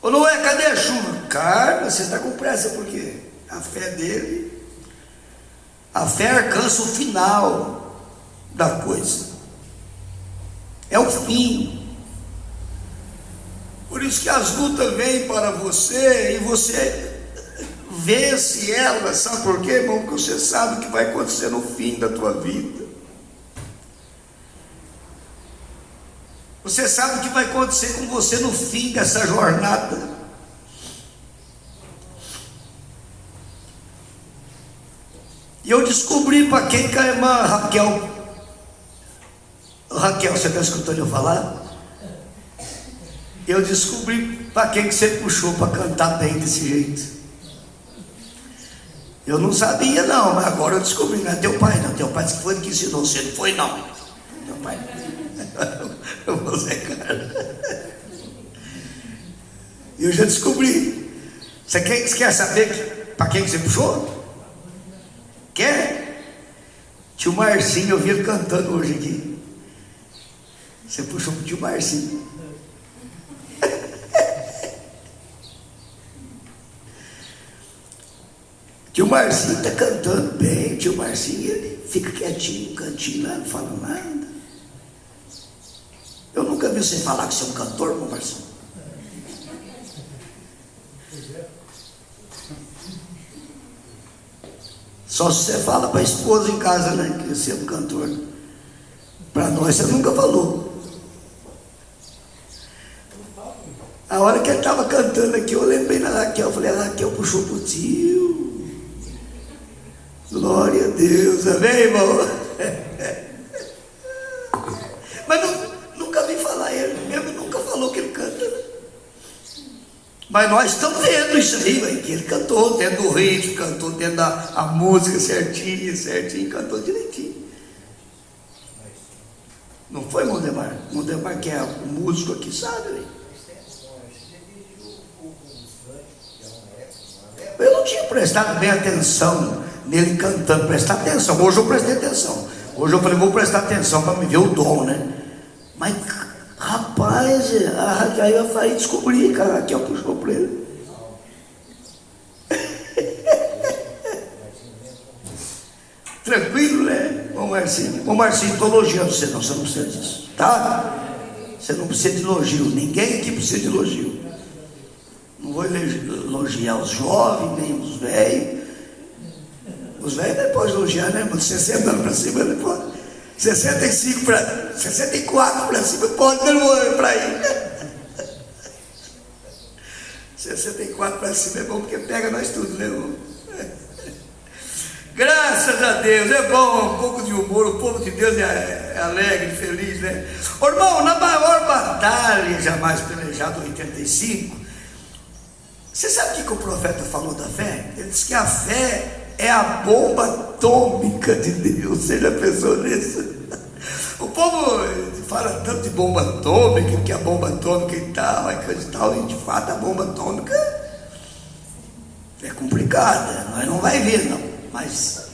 Ô Noé, cadê a chuva? Calma, você está com pressa por quê? A fé dele, a fé alcança o final da coisa. É o fim. Por isso que as lutas vêm para você e você vence elas. Sabe por quê, irmão? Porque você sabe o que vai acontecer no fim da tua vida. Você sabe o que vai acontecer com você no fim dessa jornada. E eu descobri para quem que a irmã Raquel, você está escutando eu falar? Eu descobri para quem que você puxou para cantar bem desse jeito. Eu não sabia não, mas agora eu descobri. Não é teu pai não, teu pai disse que foi ele que ensinou, você não foi não. Teu pai eu vou ser cara. Eu já descobri. Você quer saber para quem que você puxou? Quer? Tio Marcinho, eu vi ele cantando hoje aqui. Você puxou pro tio Marcinho. Tio Marcinho está cantando bem. Tio Marcinho, ele fica quietinho, cantinho lá, não fala nada. Eu nunca vi você falar que você é um cantor, meu Marcinho. Só se você fala para a esposa em casa, né, que você é um cantor. Para nós você nunca falou. A hora que ele estava cantando aqui, eu lembrei da Raquel. Eu falei, a Raquel puxou pro tio. Glória a Deus, amém, irmão? Mas nunca vi falar, ele mesmo nunca falou que ele canta, né? Mas nós estamos vendo isso aí, que ele cantou dentro do ritmo, cantou dentro da música certinho, cantou direitinho. Não foi, Mondemar? Mondemar, que é o músico aqui, sabe, hein? Eu não tinha prestado bem atenção nele cantando, prestar atenção. Hoje eu prestei atenção. Hoje eu falei, vou prestar atenção para me ver o dom, né? Mas, rapaz, a Raquel vai descobrir que a Raquel puxou para ele. Tranquilo, né? Ô Marcinho, estou elogiando você, não precisa disso, tá? Você não precisa de elogio, ninguém aqui precisa de elogio. Não vou elogiar os jovens, nem os velhos. Os velhos não pode elogiar, né, irmão? 60 anos para cima, não pode. 64 para cima, pode, não vou para aí. 64 para cima é bom porque pega nós tudo, né, irmão? Graças a Deus, é bom, um pouco de humor, o povo de Deus é alegre, feliz, né? Ô, irmão, na maior batalha jamais pelejada, 85, você sabe o que o profeta falou da fé? Ele disse que a fé é a bomba atômica de Deus. Você já pensou nisso? O povo fala tanto de bomba atômica, que a bomba atômica e tal, e de fato a bomba atômica é complicada, nós não vai ver não, mas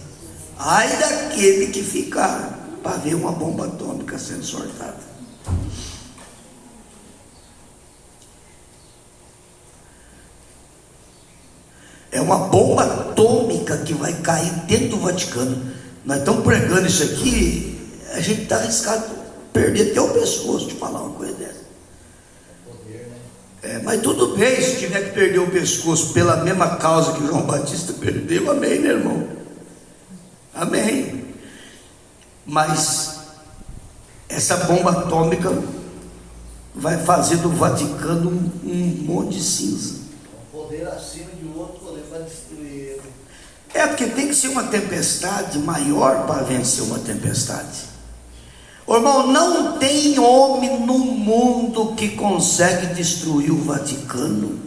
ai daquele que ficar para ver uma bomba atômica sendo soltada. É uma bomba atômica que vai cair dentro do Vaticano. Nós estamos pregando isso aqui, a gente está arriscado perder até o pescoço de falar uma coisa dessa. Mas tudo bem, se tiver que perder o pescoço pela mesma causa que João Batista perdeu, amém, né, irmão? Amém. Mas essa bomba atômica vai fazer do Vaticano um monte de cinza. Um poder acima de outro poder para destruir. Porque tem que ser uma tempestade maior para vencer uma tempestade. Ô, irmão, não tem homem no mundo que consegue destruir o Vaticano.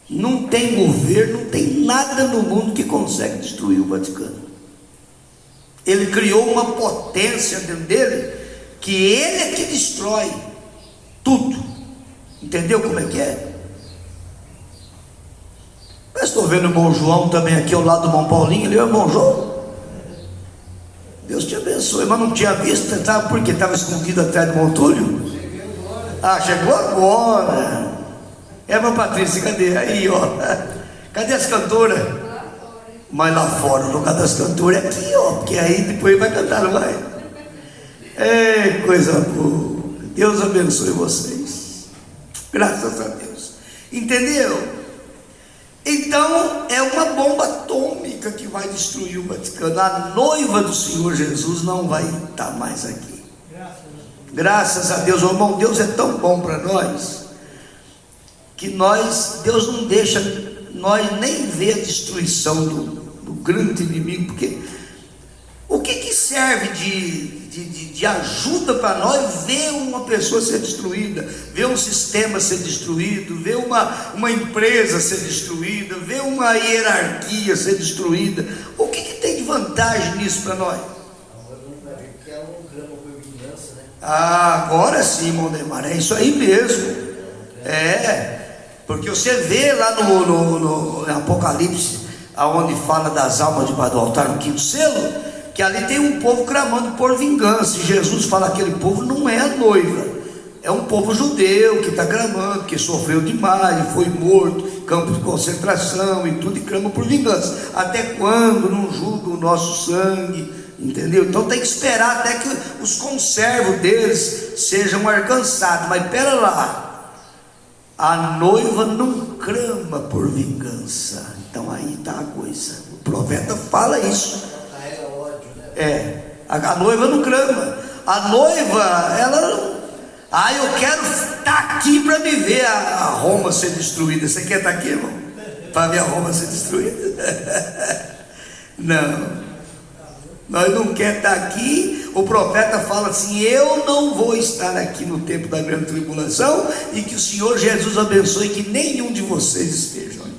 Não tem governo, não tem nada no mundo que consegue destruir o Vaticano. Ele criou uma potência dentro dele, que ele é que destrói tudo. Entendeu como é que é? Eu estou vendo o irmão João também aqui ao lado do irmão Paulinho. Ele é o irmão João. Deus te abençoe. Mas não tinha visto, sabe por quê? Estava escondido atrás do montúlio. Ah, chegou agora. Eva Patrícia, cadê? Aí, ó. Cadê as cantoras? Mas lá fora, o lugar das cantoras é aqui, ó. Porque aí depois vai cantar, não vai? É coisa boa. Deus abençoe vocês. Graças a Deus. Entendeu? Então, é uma bomba atômica que vai destruir o Vaticano. A noiva do Senhor Jesus não vai estar mais aqui. Graças a Deus, irmão. Deus é tão bom para nós que Deus não deixa nós nem ver a destruição do grande inimigo, porque o que serve de ajuda para nós ver uma pessoa ser destruída, ver um sistema ser destruído, ver uma empresa ser destruída, ver uma hierarquia ser destruída? O que tem de vantagem nisso para nós? Que ela não clama por vingança, né? Ah, agora sim, irmão Neymar, é isso aí mesmo. Porque você vê lá no Apocalipse, aonde fala das almas debaixo do altar, no quinto selo, que ali tem um povo clamando por vingança. E Jesus fala que aquele povo não é a noiva, é um povo judeu que está clamando, que sofreu demais, foi morto, campo de concentração e tudo, e clama por vingança. Até quando não julga o nosso sangue? Entendeu? Então tem que esperar até que os conservos deles sejam alcançados. Mas pera lá, a noiva não clama por vingança. Então aí está a coisa. O profeta fala isso. Carrega ódio, né? A noiva não clama. A noiva, ela não. Eu quero estar aqui para me ver a Roma ser destruída. Você quer estar aqui, irmão? Para ver a Roma ser destruída? Não. Nós não queremos estar aqui. O profeta fala assim: eu não vou estar aqui no tempo da grande tribulação, e que o Senhor Jesus abençoe que nenhum de vocês estejam aqui.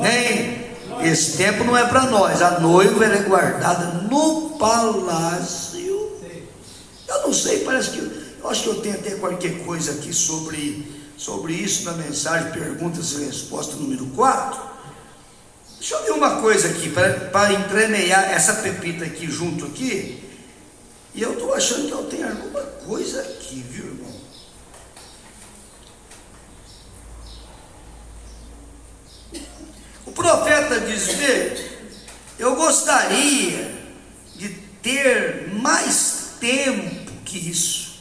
Nem esse tempo não é para nós. A noiva é guardada no palácio. Eu não sei, parece que eu acho que eu tenho até qualquer coisa aqui sobre isso na mensagem perguntas e respostas número 4. Deixa eu ver uma coisa aqui, para entremear essa pepita aqui junto aqui. E eu estou achando que eu tenho alguma coisa aqui, viu, irmão? O profeta diz: eu gostaria de ter mais tempo que isso.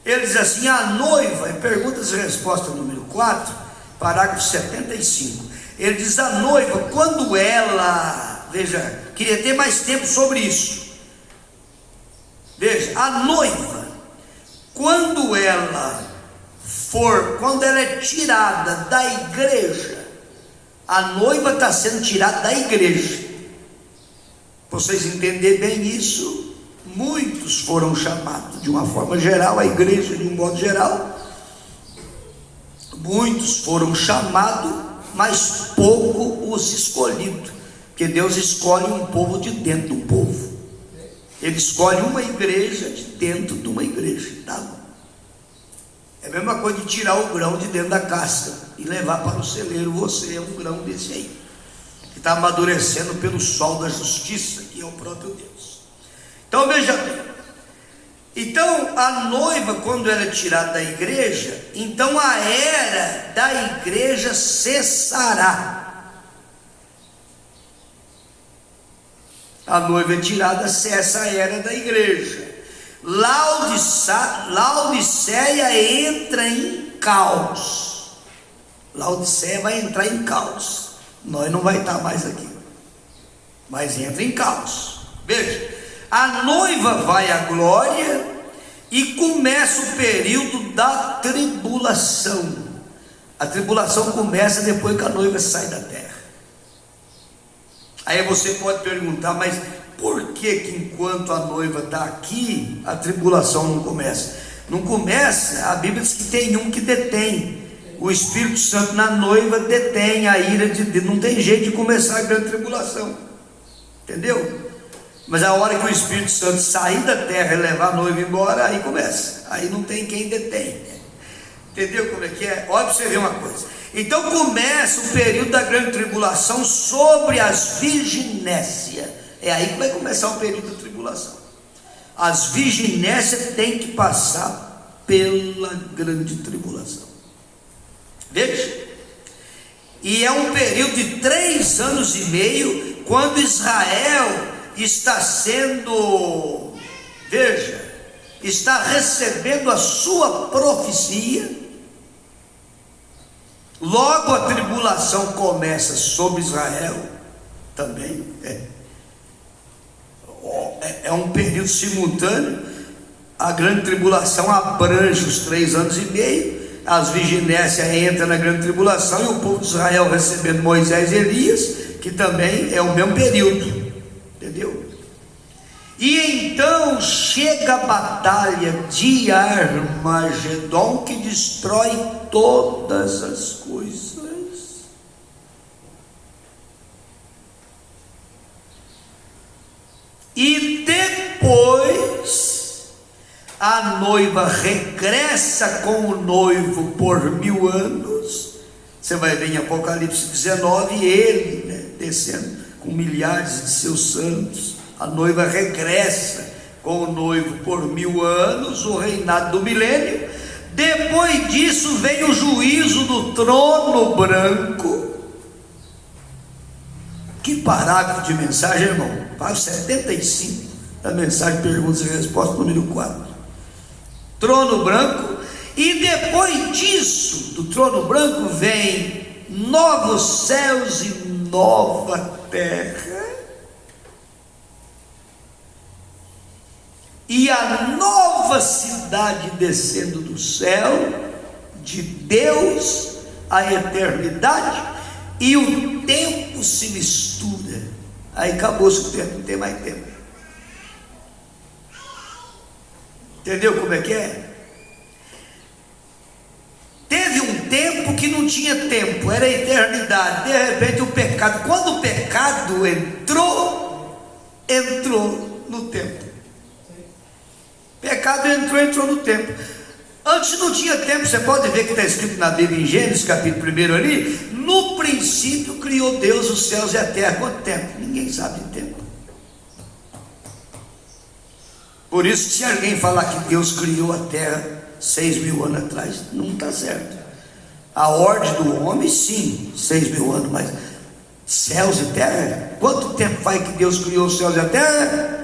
Ele diz assim: a noiva, em perguntas e respostas número 4, parágrafo 75. Ele diz: a noiva, quando ela, veja, queria ter mais tempo sobre isso. Veja, a noiva, quando ela é tirada da igreja, a noiva está sendo tirada da igreja. Vocês entenderem bem isso, muitos foram chamados, de uma forma geral, a igreja de um modo geral, muitos foram chamados, mas pouco os escolhidos, porque Deus escolhe um povo de dentro do povo. Ele escolhe uma igreja de dentro de uma igreja, tá? É a mesma coisa de tirar o grão de dentro da casca e levar para o celeiro. Você é um grão desse aí, que está amadurecendo pelo sol da justiça, que é o próprio Deus. Então veja bem, então a noiva, quando ela é tirada da igreja, então a era da igreja cessará. A noiva é tirada, cessa a era da igreja. Laodiceia entra em caos. Laodiceia vai entrar em caos. Nós não vai estar mais aqui, mas entra em caos. Veja, a noiva vai à glória e começa o período da tribulação. A tribulação começa depois que a noiva sai da terra. Aí você pode perguntar: mas por que enquanto a noiva está aqui, a tribulação não começa? Não começa, a Bíblia diz que tem um que detém. O Espírito Santo na noiva detém a ira de Deus. Não tem jeito de começar a grande tribulação, entendeu? Mas a hora que o Espírito Santo sair da terra e levar a noiva embora, aí começa. Aí não tem quem detém. Entendeu como é que é? Olha para você ver uma coisa. Então começa o período da grande tribulação sobre as virginésias. É aí que vai começar o período da tribulação. As virginésias têm que passar pela grande tribulação. Veja, e é um período de 3 anos e meio, quando Israel está sendo, veja, está recebendo a sua profecia. Logo a tribulação começa sobre Israel também. É um período simultâneo. A grande tribulação abrange os 3 anos e meio. As virginésias entram na grande tribulação, e o povo de Israel recebendo Moisés e Elias, que também é o mesmo período, entendeu? E então chega a batalha de Armagedon, que destrói todas as coisas. E depois a noiva regressa com o noivo por 1000 anos. Você vai ver em Apocalipse 19 ele, né, descendo com milhares de seus santos. A noiva regressa com o noivo por 1000 anos, o reinado do milênio. Depois disso vem o juízo do trono branco. Que parágrafo de mensagem, irmão? Parágrafo 75 da mensagem perguntas e respostas, número 4. Trono branco. E depois disso, do trono branco, vem novos céus e nova terra. E a nova cidade descendo do céu, de Deus, a eternidade, e o tempo se mistura. Aí acabou-se o tempo, não tem mais tempo. Entendeu como é que é? Teve um tempo que não tinha tempo, era a eternidade. De repente o pecado, quando o pecado entrou no tempo. Pecado entrou no tempo. Antes não tinha tempo. Você pode ver que está escrito na Bíblia, em Gênesis capítulo 1 ali: no princípio criou Deus os céus e a terra. Quanto tempo? Ninguém sabe de tempo. Por isso que se alguém falar que Deus criou a terra 6.000 anos atrás, não está certo. A ordem do homem, sim, 6.000 anos, mas céus e terra? Quanto tempo faz que Deus criou os céus e a terra?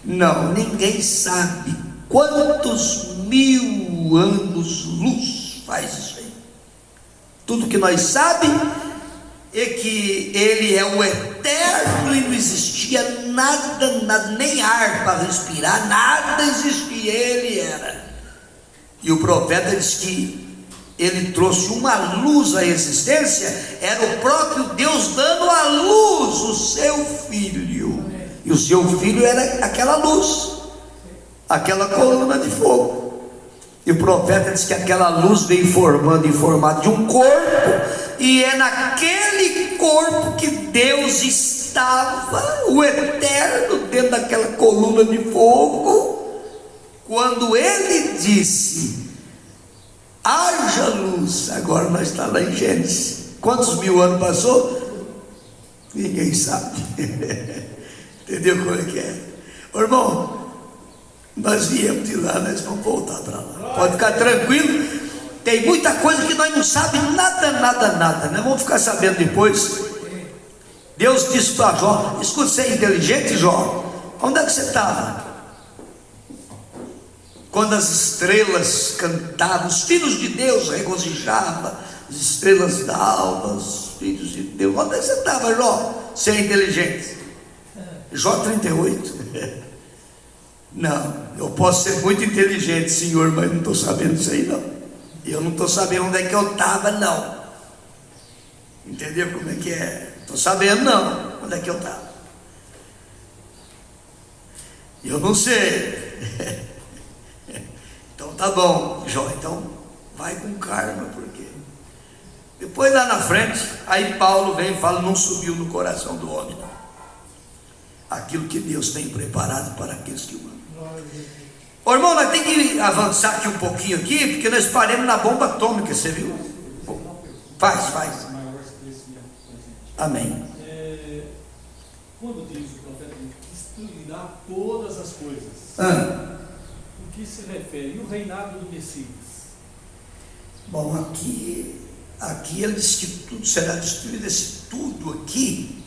Não, ninguém sabe quantos 1000 anos luz faz isso aí. Tudo que nós sabemos é que ele é o eterno e não existia nada, nem ar para respirar, nada existia, ele era. E o profeta diz que ele trouxe uma luz à existência, era o próprio Deus dando à luz o seu filho. E o seu filho era aquela luz, aquela coluna de fogo. E o profeta diz que aquela luz veio formando em formato de um corpo, e é naquele corpo que Deus estava, o eterno, dentro daquela coluna de fogo, quando ele disse: haja luz. Agora nós estamos lá em Gênesis. Quantos 1000 anos passou? Ninguém sabe. Entendeu como é que é? Ô, irmão, nós viemos de lá, nós vamos voltar para lá. Pode ficar tranquilo. Tem muita coisa que nós não sabemos nada. Nós vamos ficar sabendo depois. Deus disse para Jó: escuta, você é inteligente, Jó? Onde é que você estava? Quando as estrelas cantavam, os filhos de Deus regozijavam, as estrelas d'alva, os filhos de Deus. Onde é que você estava, Jó? Você é inteligente. Jó 38. Não, eu posso ser muito inteligente, senhor, mas não estou sabendo disso aí, não. Eu não estou sabendo onde é que eu estava, não. Entendeu como é que é? Estou sabendo, não, onde é que eu estava. Eu não sei. Então tá bom, Jó, então vai com calma, porque depois lá na frente, aí Paulo vem e fala: não subiu no coração do homem, não, aquilo que Deus tem preparado para aqueles que o amam. Ô, irmão, nós temos que avançar aqui um pouquinho aqui, porque nós paramos na bomba atômica, você viu? Faz. Amém. quando diz o profeta que destruirá todas as coisas, o que se refere? E o reinado do Messias? Bom, aqui ele diz que tudo será destruído. Esse tudo aqui,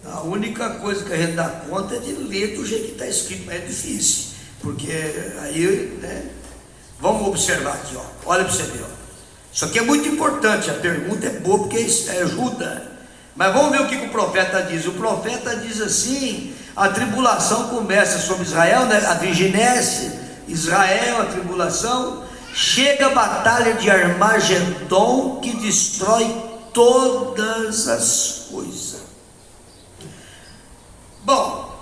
a única coisa que a gente dá conta é de ler do jeito que está escrito, mas é difícil, porque aí, né? Vamos observar aqui, ó. Olha para você ver, ó. Isso aqui é muito importante, a pergunta é boa porque isso ajuda. Mas vamos ver o que o profeta diz. O profeta diz assim: a tribulação começa sobre Israel, né? A vigilância, Israel, a tribulação. Chega a batalha de Armagedon, que destrói todas as coisas. Bom,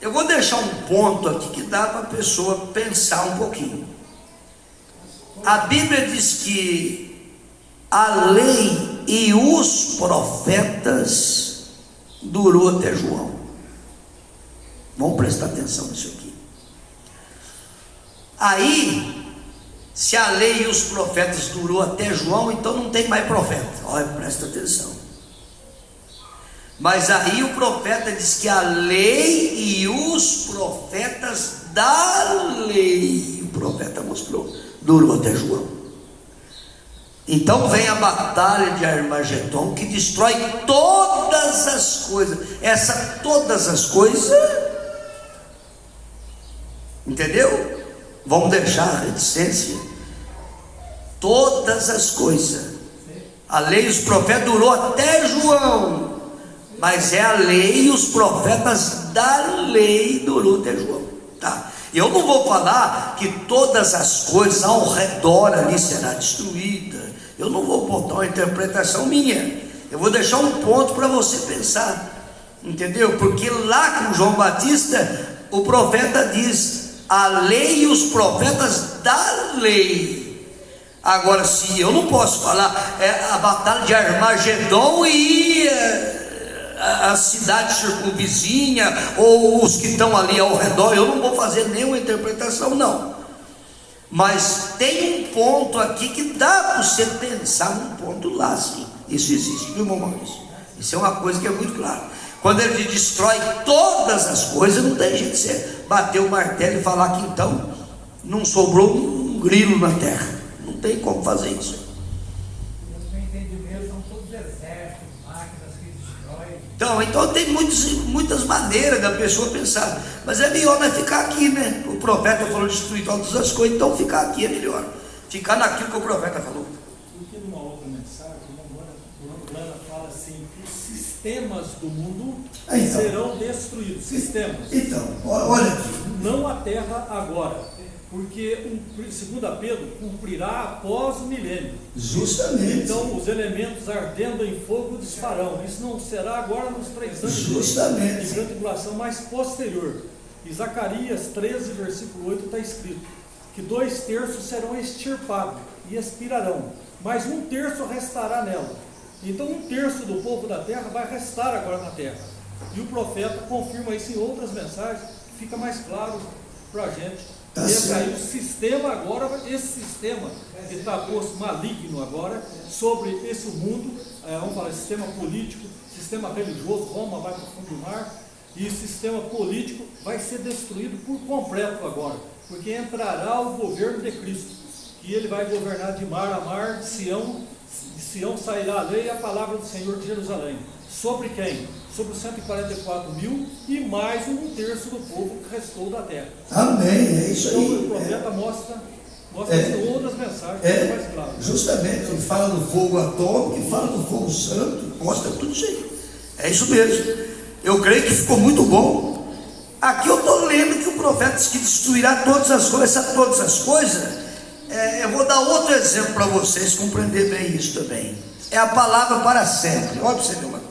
eu vou deixar um ponto aqui que dá para a pessoa pensar um pouquinho. A Bíblia diz que a lei e os profetas durou até João. Vamos prestar atenção nisso aqui. Aí, se a lei e os profetas durou até João, então não tem mais profeta. Olha, presta atenção. Mas aí o profeta diz que a lei e os profetas da lei, o profeta mostrou, durou até João. Então vem a batalha de Armagedon, que destrói todas as coisas. Essa todas as coisas, entendeu? Vamos deixar a reticência. Todas as coisas. A lei e os profetas durou até João, mas é a lei e os profetas da lei durou até João, tá? Eu não vou falar que todas as coisas ao redor ali será destruída. Eu não vou botar uma interpretação minha. Eu vou deixar um ponto para você pensar, entendeu? Porque lá com João Batista, o profeta diz a lei e os profetas da lei. Agora, se eu não posso falar a batalha de Armagedon e a cidade circunvizinha, ou os que estão ali ao redor, eu não vou fazer nenhuma interpretação, não. Mas tem um ponto aqui que dá para você pensar um ponto lá, sim. Isso existe, viu, irmão Maurício? Isso é uma coisa que é muito clara. Quando ele destrói todas as coisas, não tem jeito de você bater o martelo e falar que então não sobrou um grilo na terra. Não tem como fazer isso. Os entendimentos são todos exércitos, máquinas que destroem. Então tem muitas maneiras da pessoa pensar, mas é melhor nós ficar aqui, né? O profeta falou destruir todas as coisas, então ficar aqui é melhor. Ficar naquilo que o profeta falou. Porque numa outra mensagem, o Lana fala assim: os sistemas do mundo serão destruídos. Sistemas. Então, olha aqui. Não a terra agora. Porque, segundo Pedro, cumprirá após o milênio. Justamente. Então, os elementos ardendo em fogo desfarão. Isso não será agora nos 3 anos de grande tribulação, mas posterior. Em Zacarias 13, versículo 8, está escrito que 2/3 serão extirpados e expirarão, mas 1/3 restará nela. Então, 1/3 do povo da terra vai restar agora na terra. E o profeta confirma isso em outras mensagens, fica mais claro para a gente. Esse aí, o sistema agora, esse sistema que está posto maligno agora sobre esse mundo, vamos falar, sistema político, sistema religioso, Roma vai para o fundo do mar, e o sistema político vai ser destruído por completo agora, porque entrará o governo de Cristo, e ele vai governar de mar a mar, de Sião sairá a lei e a palavra do Senhor de Jerusalém. Sobre quem? Sobre os 144 mil e mais 1/3 do povo que restou da terra. Amém, é isso aí. Então o profeta mostra em outras mensagens, mais claro. Justamente, ele fala do fogo atômico, ele fala do fogo santo, mostra tudo isso aí. É isso mesmo. Eu creio que ficou muito bom. Aqui eu estou lendo que o profeta diz que destruirá todas as coisas. Eu vou dar outro exemplo para vocês compreender bem isso também. É a palavra para sempre. Olha para você ver uma coisa.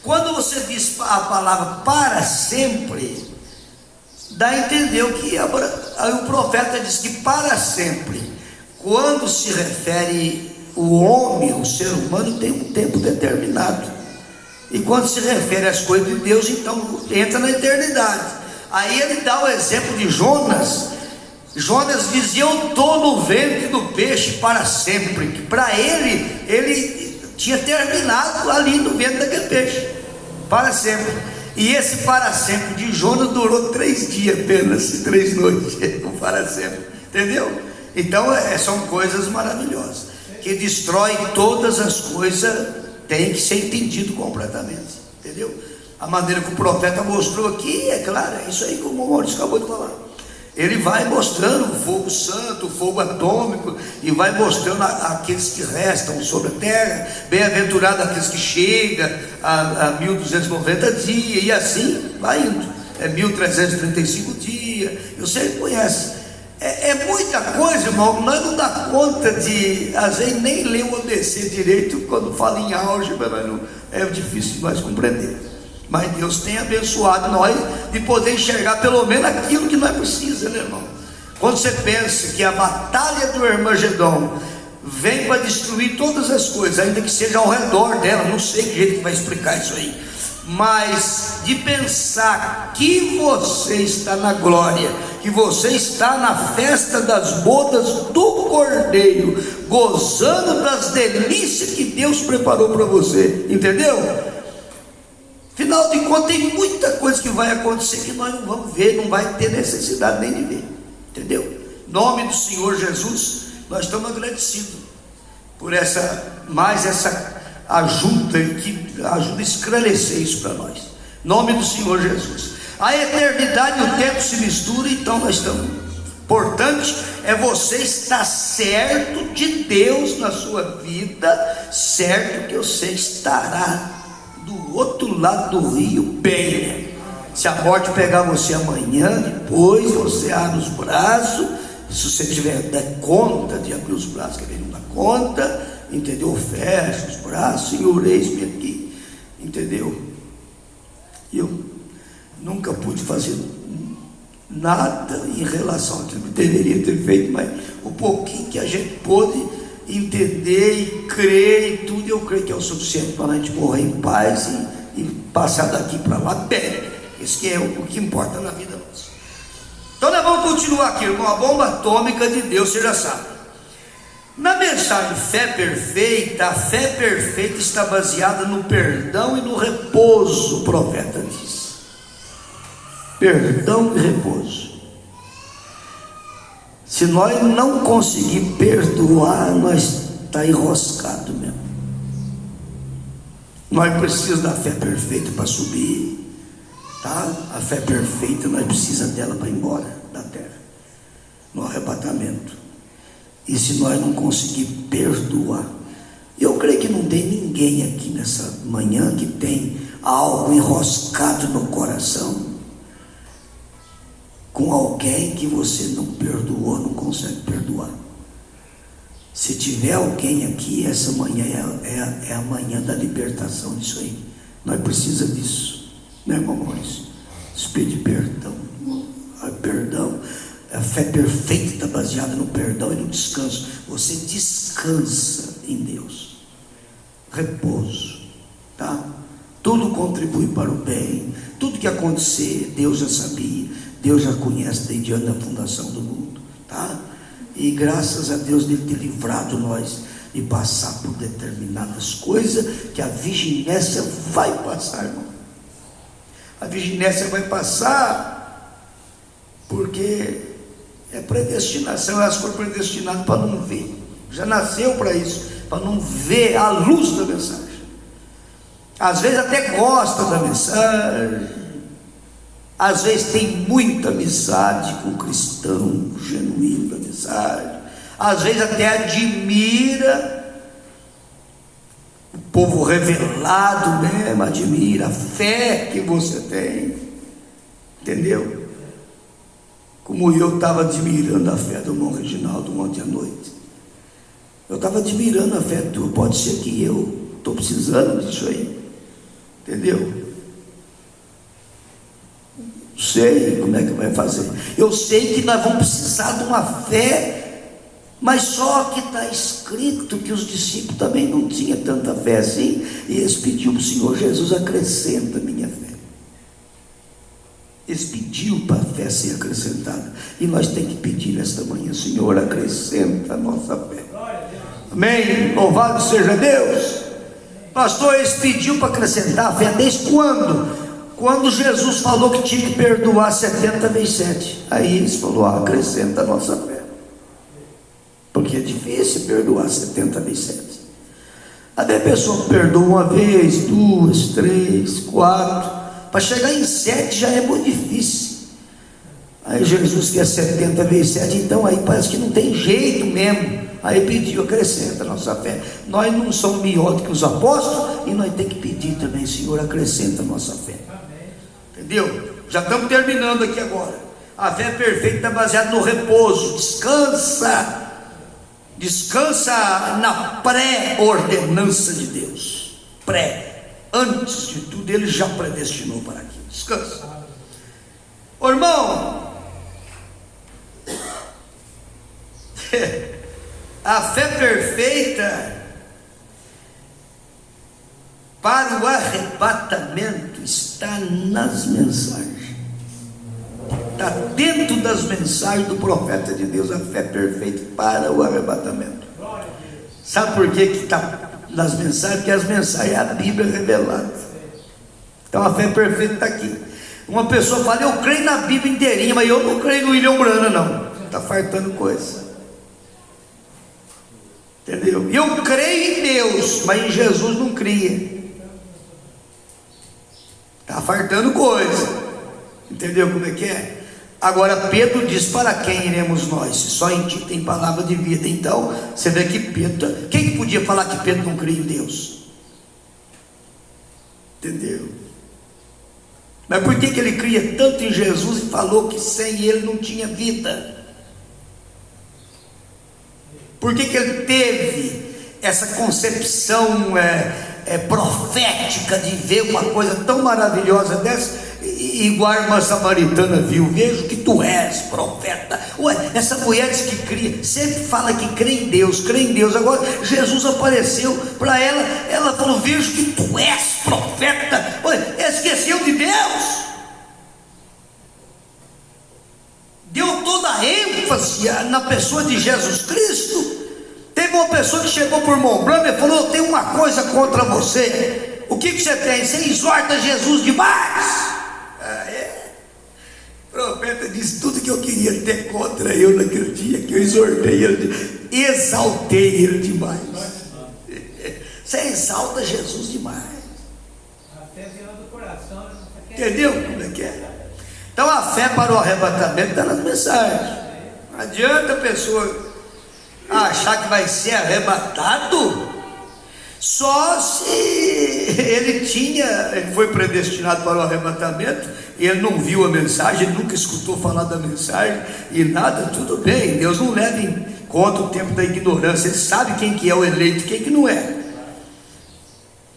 Quando você diz a palavra para sempre, dá a entender que aí o profeta diz que para sempre, quando se refere o homem, o ser humano, tem um tempo determinado. E quando se refere às coisas de Deus, então entra na eternidade. Aí ele dá o exemplo de Jonas. Jonas dizia: eu estou no ventre do peixe para sempre. Que para ele tinha terminado ali no ventre daquele peixe. Para sempre. E esse para sempre de Jonas durou 3 dias apenas, 3 noites, o para sempre, entendeu? Então são coisas maravilhosas, que destrói todas as coisas, tem que ser entendido completamente, entendeu? A maneira que o profeta mostrou aqui, é claro, é isso aí que o Maurício acabou de falar. Ele vai mostrando o fogo santo, o fogo atômico, e vai mostrando aqueles que restam sobre a terra, bem-aventurados aqueles que chegam a 1290 dias, e assim vai indo, 1335 dias, você conhece, é muita coisa, irmão, nós não dá conta de, às vezes nem ler o ABC direito, quando fala em álgebra, mas não, é difícil de nós compreender. Mas Deus tem abençoado nós de poder enxergar pelo menos aquilo que nós precisamos, né, irmão? Quando você pensa que a batalha do Armagedon vem para destruir todas as coisas, ainda que seja ao redor dela, não sei que jeito que vai explicar isso aí, mas de pensar que você está na glória, que você está na festa das bodas do Cordeiro, gozando das delícias que Deus preparou para você, entendeu? Afinal de contas, tem muita coisa que vai acontecer que nós não vamos ver, não vai ter necessidade nem de ver, entendeu? Em nome do Senhor Jesus, nós estamos agradecidos por essa ajuda que ajuda a esclarecer isso para nós. Em nome do Senhor Jesus. A eternidade e o tempo se misturam, então nós estamos. Portanto, é você estar certo de Deus na sua vida, certo que você estará do outro lado do rio bem. Se a morte pegar você amanhã, depois você abre os braços, se você tiver dar conta de abrir os braços, que ele não dá conta, entendeu? Fecha os braços, Senhor, eis-me aqui, entendeu? Eu nunca pude fazer nada em relação àquilo que deveria ter feito, mas o pouquinho que a gente pôde entender e crer e tudo, eu creio que é o suficiente para a gente morrer em paz e passar daqui para lá bem. Isso que é o que importa na vida nossa. Então nós vamos continuar aqui, irmão. A bomba atômica de Deus, você já sabe. Na mensagem fé perfeita, a fé perfeita está baseada no perdão e no repouso, o profeta diz. Perdão e repouso. Se nós não conseguir perdoar, nós está enroscado mesmo. Nós precisamos da fé perfeita para subir, tá? A fé perfeita, nós precisamos dela para ir embora da terra, no arrebatamento. E se nós não conseguir perdoar, eu creio que não tem ninguém aqui nessa manhã que tem algo enroscado no coração com alguém que você não perdoou, não consegue perdoar. Se tiver alguém aqui, essa manhã é a manhã da libertação disso aí. Nós precisamos disso, né, irmão Maurício? Pedir perdão. Perdão, a fé perfeita está baseada no perdão e no descanso. Você descansa em Deus, repouso, tá? Tudo contribui para o bem. Tudo que acontecer, Deus já sabia, Deus já conhece desde antes da fundação do mundo, tá? E graças a Deus dele ter livrado nós de passar por determinadas coisas que a vigilância vai passar, irmão. A vigilância vai passar porque é predestinação. Elas foram predestinadas para não ver, já nasceu para isso, para não ver a luz da mensagem. Às vezes até gosta da mensagem, às vezes tem muita amizade com o cristão genuíno da mensagem, às vezes até admira o povo revelado mesmo, admira a fé que você tem, entendeu? Como eu estava admirando a fé do irmão Reginaldo ontem à noite. Eu estava admirando a fé tua. Pode ser que eu estou precisando disso aí, entendeu? Sei como é que vai fazer. Eu sei que nós vamos precisar de uma fé, mas só que está escrito que os discípulos também não tinham tanta fé assim, e eles pediram para o Senhor Jesus: acrescenta a minha fé. Eles pediram para a fé ser acrescentada, e nós temos que pedir nesta manhã: Senhor, acrescenta a nossa fé. Amém? Louvado seja Deus. Pastor, eles pediu para acrescentar a fé desde quando? Quando Jesus falou que tinha que perdoar 70 vezes 7. Aí eles falaram: acrescenta a nossa fé, porque é difícil perdoar 70 vezes 7. Até a pessoa perdoa uma vez, 2, 3, 4, para chegar em 7 já é muito difícil. Aí Jesus quer 70 vezes 7, então aí parece que não tem jeito mesmo. Aí pediu: acrescenta a nossa fé. Nós não somos melhores que os apóstolos, e nós temos que pedir também: Senhor, acrescenta a nossa fé. Entendeu? Já estamos terminando aqui agora. A fé perfeita está baseada no repouso. Descansa na pré-ordenança de Deus. Antes de tudo, Ele já predestinou para aquilo. Descansa. Ô irmão, a fé perfeita para o arrebatamento está nas mensagens. Está dentro das mensagens do profeta de Deus, a fé perfeita para o arrebatamento. Sabe por que está nas mensagens? Porque as mensagens é a Bíblia revelada. Então a fé perfeita está aqui. Uma pessoa fala: eu creio na Bíblia inteirinha, mas eu não creio no William Branham, não. Está faltando coisa. Entendeu? Eu creio em Deus, mas em Jesus não cria. Está faltando coisa. Entendeu como é que é? Agora Pedro diz: para quem iremos nós? Se só em ti tem palavra de vida. Então você vê que Pedro, quem que podia falar que Pedro não cria em Deus? Entendeu? Mas por que ele cria tanto em Jesus e falou que sem ele não tinha vida? Por que ele teve essa concepção profética de ver uma coisa tão maravilhosa dessa? Igual a irmã samaritana viu: vejo que tu és profeta. Ué, essa mulher diz que cria, sempre fala que crê em Deus, agora Jesus apareceu para ela, ela falou: vejo que tu és profeta. Ué, esqueceu de Deus? Deu toda a ênfase na pessoa de Jesus Cristo. Teve uma pessoa que chegou por mão branca e falou: eu tenho uma coisa contra você. O que você tem? Você exorta Jesus demais. O profeta disse tudo que eu queria ter contra eu naquele dia, que eu exortei ele, exaltei ele demais. Você exalta Jesus demais. A fé vem do coração. Entendeu como é que é? Então a fé para o arrebatamento está nas mensagens. Não adianta a pessoa achar que vai ser arrebatado só se ele foi predestinado para o arrebatamento e ele não viu a mensagem, ele nunca escutou falar da mensagem e nada. Tudo bem, Deus não leva em conta o tempo da ignorância, Ele sabe quem que é o eleito e quem que não é.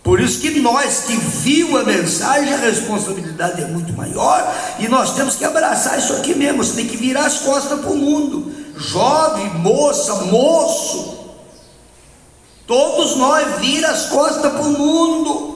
Por isso que nós que viu a mensagem, a responsabilidade é muito maior, e nós temos que abraçar isso aqui mesmo. Você tem que virar as costas para o mundo, jovem, moça, moço, todos nós vira as costas para o mundo.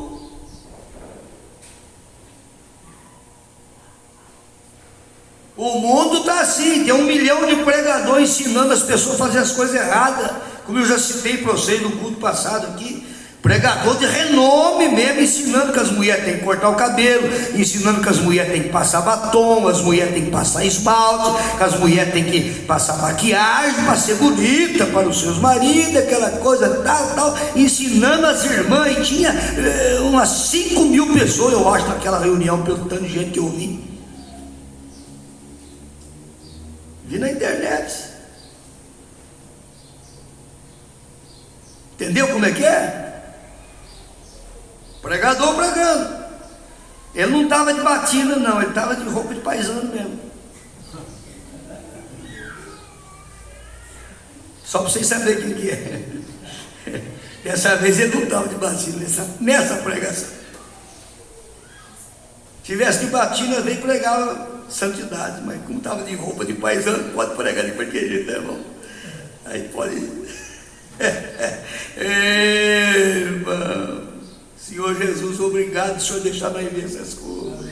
O mundo está assim, tem 1 milhão de pregadores ensinando as pessoas a fazer as coisas erradas, como eu já citei para vocês no culto passado aqui. Pregador de renome mesmo, ensinando que as mulheres têm que cortar o cabelo, ensinando que as mulheres têm que passar batom, as mulheres têm que passar esmalte, que as mulheres têm que passar maquiagem para ser bonita para os seus maridos, aquela coisa tal, ensinando as irmãs. E tinha umas 5.000 pessoas, eu acho, naquela reunião, pelo tanto de gente que eu vi. Vi na internet. Entendeu como é que é? Pregador pregando. Ele não estava de batina, não, ele estava de roupa de paisano mesmo. Só para vocês saberem quem que é. Dessa vez ele não estava de batina nessa pregação. Se tivesse de batina, veio pregar santidade, mas como estava de roupa de paisano, pode pregar de qualquer jeito, né, irmão? Aí pode. Irmão, Senhor Jesus, obrigado, Senhor, deixar nós ver essas coisas.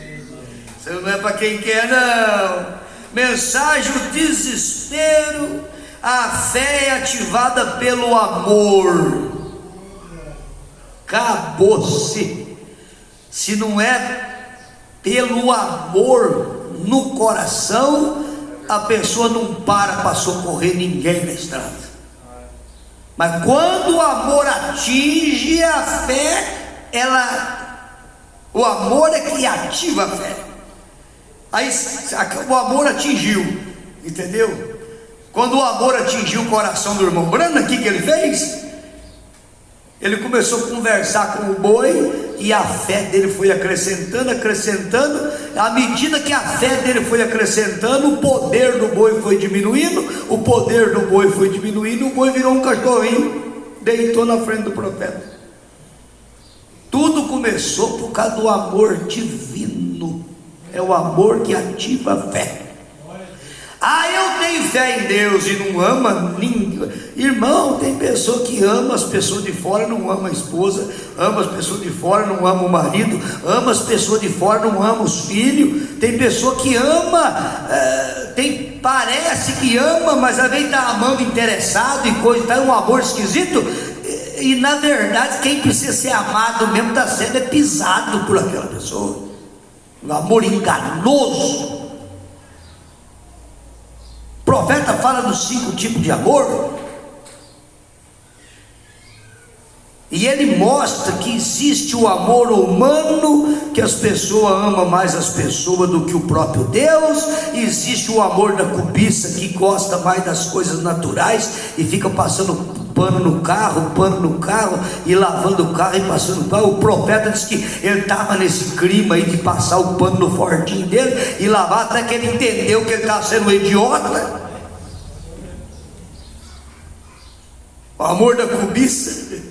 Isso não é para quem quer, não. Mensagem: o desespero. A fé é ativada pelo amor. acabou-se. Se não é pelo amor no coração, a pessoa não para socorrer ninguém na estrada. Mas quando o amor atinge a fé, o amor é que ativa a fé. Aí o amor atingiu, entendeu? Quando o amor atingiu o coração do irmão Brana, o que ele fez? Ele começou a conversar com o boi, e a fé dele foi acrescentando. À medida que a fé dele foi acrescentando, o poder do boi foi diminuindo, o boi virou um cachorrinho, deitou na frente do profeta. Tudo começou por causa do amor divino. É o amor que ativa a fé. Eu tenho fé em Deus e não ama ninguém. Irmão, tem pessoa que ama as pessoas de fora, não ama a esposa, ama as pessoas de fora, não ama o marido, ama as pessoas de fora, não ama os filhos. Tem pessoa que ama, parece que ama, mas às vezes está amando interessado e coisa, está um amor esquisito. E na verdade, quem precisa ser amado mesmo está sendo pisado por aquela pessoa. Um amor enganoso. O profeta fala dos 5 tipos de amor, e ele mostra que existe o amor humano, que as pessoas amam mais as pessoas do que o próprio Deus. Existe o amor da cobiça, que gosta mais das coisas naturais e fica passando pano no carro, e lavando o carro e passando o carro. O profeta diz que ele estava nesse clima aí de passar o pano no fortinho dele e lavar, até que ele entendeu que ele estava sendo um idiota. O amor da cobiça.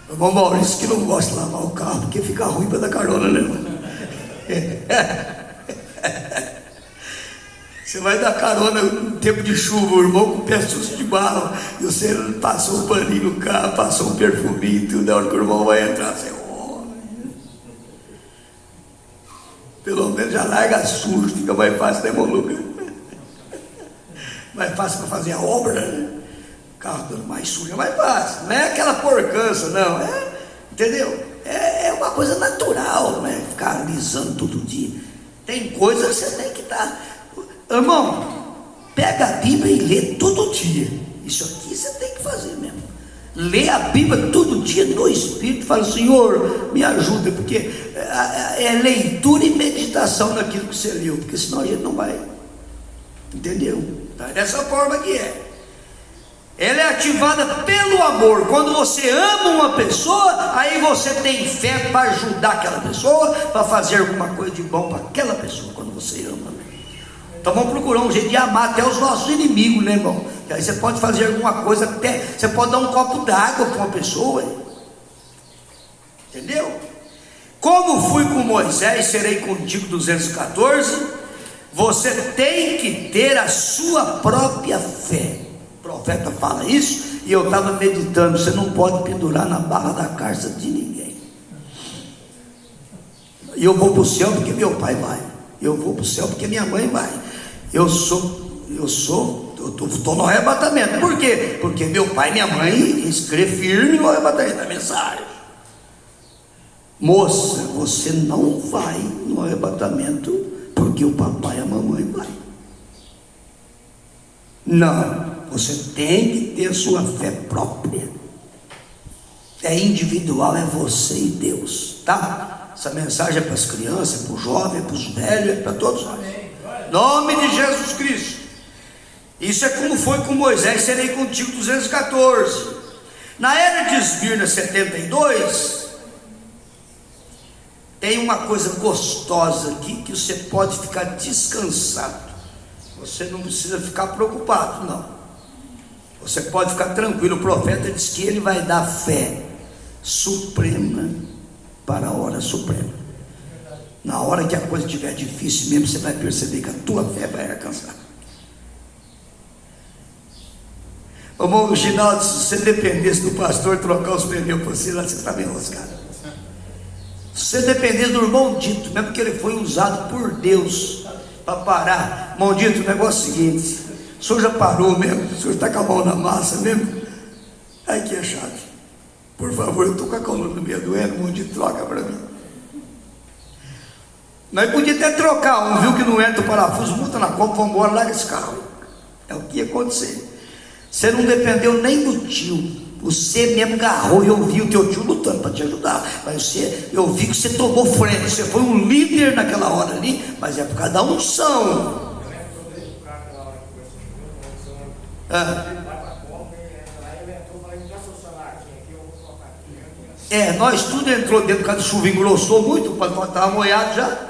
O irmão Maurício que não gosta de lavar o carro, porque fica ruim para dar carona, né, irmão? Você vai dar carona no tempo de chuva, o irmão com o pé sujo de barro, e você passou um paninho no carro, passou um perfuminho e tudo. Na hora que o irmão vai entrar, você, pelo menos já larga sujo, fica mais fácil, né, Moluca? Mais fácil para fazer a obra, né? O carro dando mais sujo é mais fácil, não é aquela porcança, não, entendeu? É uma coisa natural, né? Ficar alisando todo dia. Tem coisa que você tem que estar. Irmão, pega a Bíblia e lê todo dia. Isso aqui você tem que fazer mesmo. Lê a Bíblia todo dia no Espírito. Fala: Senhor, me ajuda, porque é leitura e meditação naquilo que você leu, porque senão a gente não vai. Entendeu? Tá? Dessa forma que é. Ela é ativada pelo amor. Quando você ama uma pessoa, aí você tem fé para ajudar aquela pessoa, para fazer alguma coisa de bom para aquela pessoa. Quando você ama, então vamos procurar um jeito de amar até os nossos inimigos, né, irmão? Que aí você pode fazer alguma coisa, até você pode dar um copo d'água para uma pessoa, entendeu? Como fui com Moisés, serei contigo. 214. Você tem que ter a sua própria fé. O profeta fala isso, e eu estava meditando. Você não pode pendurar na barra da carça de ninguém. E eu vou para o céu porque meu pai vai. Eu vou para o céu porque minha mãe vai. Eu estou no arrebatamento. Por quê? Porque meu pai e minha mãe escrevem firme no arrebatamento da mensagem. Moça, você não vai no arrebatamento porque o papai e a mamãe vai. Não, você tem que ter sua fé própria. É individual, é você e Deus, tá? Essa mensagem é para as crianças, é para os jovens, é para os velhos, é para todos nós. Nome de Jesus Cristo. Isso é como foi com Moisés, serei contigo. 214. Na era de Esmirna 72, tem uma coisa gostosa aqui, que você pode ficar descansado. Você não precisa ficar preocupado, não. Você pode ficar tranquilo. O profeta diz que ele vai dar fé suprema para a hora suprema. Na hora que a coisa estiver difícil mesmo, você vai perceber que a tua fé vai alcançar. O irmão Ginaldo, se você dependesse do pastor trocar os pneus para você, lá você está bem lascado. Se você dependesse do irmão Dito, mesmo que ele foi usado por Deus para parar. Irmão Dito, o negócio é o seguinte: o senhor já parou mesmo? O senhor está com a mão na massa mesmo? Aqui a chave. Por favor, eu estou com a coluna meio doendo, um monte de troca para mim. Nós podíamos até trocar, viu que não entra o parafuso, multa na conta, vamos embora, larga esse carro. É o que ia acontecer. Você não dependeu nem do tio. Você mesmo agarrou e eu vi o teu tio lutando para te ajudar. Mas eu vi que você tomou frente. Você foi um líder naquela hora ali, mas é por causa da unção. Nós tudo entrou dentro, por causa da chuva engrossou muito, estava molhado já.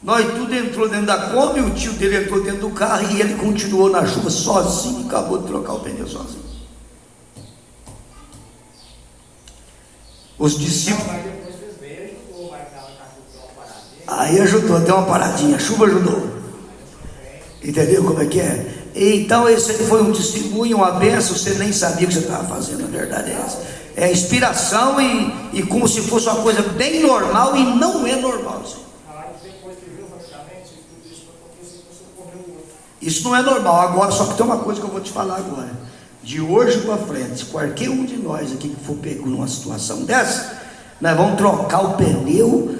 Nós tudo entrou dentro da Kombi, o tio dele entrou dentro do carro e ele continuou na chuva sozinho e acabou de trocar o pneu sozinho. Os discípulos. Aí ajudou, deu uma paradinha, a chuva ajudou. Entendeu como é que é? Então esse aí foi um testemunho, uma bênção, você nem sabia o que você estava fazendo, a verdade é essa. É inspiração e como se fosse uma coisa bem normal e não é normal. Assim. Isso não é normal. Agora, só que tem uma coisa que eu vou te falar agora. De hoje para frente, qualquer um de nós aqui que for pego numa situação dessa, nós vamos trocar o pneu,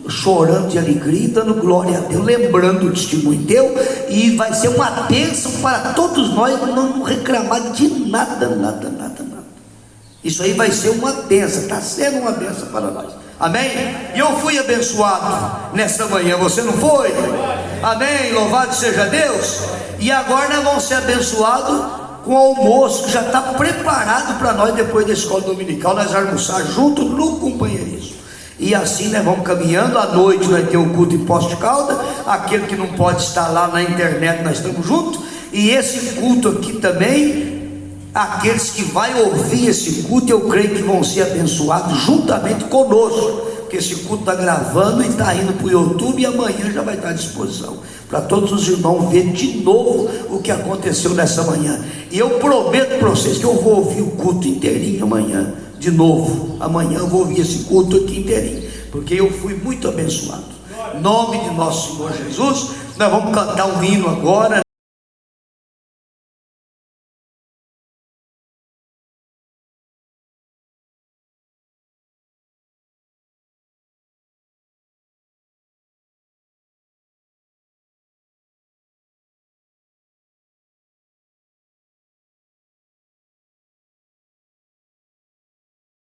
chorando de alegria e dando glória a Deus, lembrando o testemunho teu, e vai ser uma bênção para todos nós, não reclamar de nada. Isso aí vai ser uma bênção, está sendo uma bênção para nós. Amém? E eu fui abençoado nesta manhã, você não foi? Amém? Louvado seja Deus. E agora nós vamos ser abençoados com o almoço que já está preparado para nós depois da escola dominical. Nós vamos almoçar junto no companheirismo. E assim nós vamos caminhando. À noite nós temos o culto em Poços de Caldas. Aquele que não pode estar lá na internet, nós estamos juntos. E esse culto aqui também, aqueles que vão ouvir esse culto, eu creio que vão ser abençoados juntamente conosco, porque esse culto está gravando e está indo para o YouTube, e amanhã já vai estar à disposição para todos os irmãos ver de novo o que aconteceu nessa manhã. E eu prometo para vocês que eu vou ouvir o culto inteirinho amanhã, de novo. Amanhã eu vou ouvir esse culto aqui inteirinho, porque eu fui muito abençoado. Em nome de nosso Senhor Jesus, nós vamos cantar um hino agora.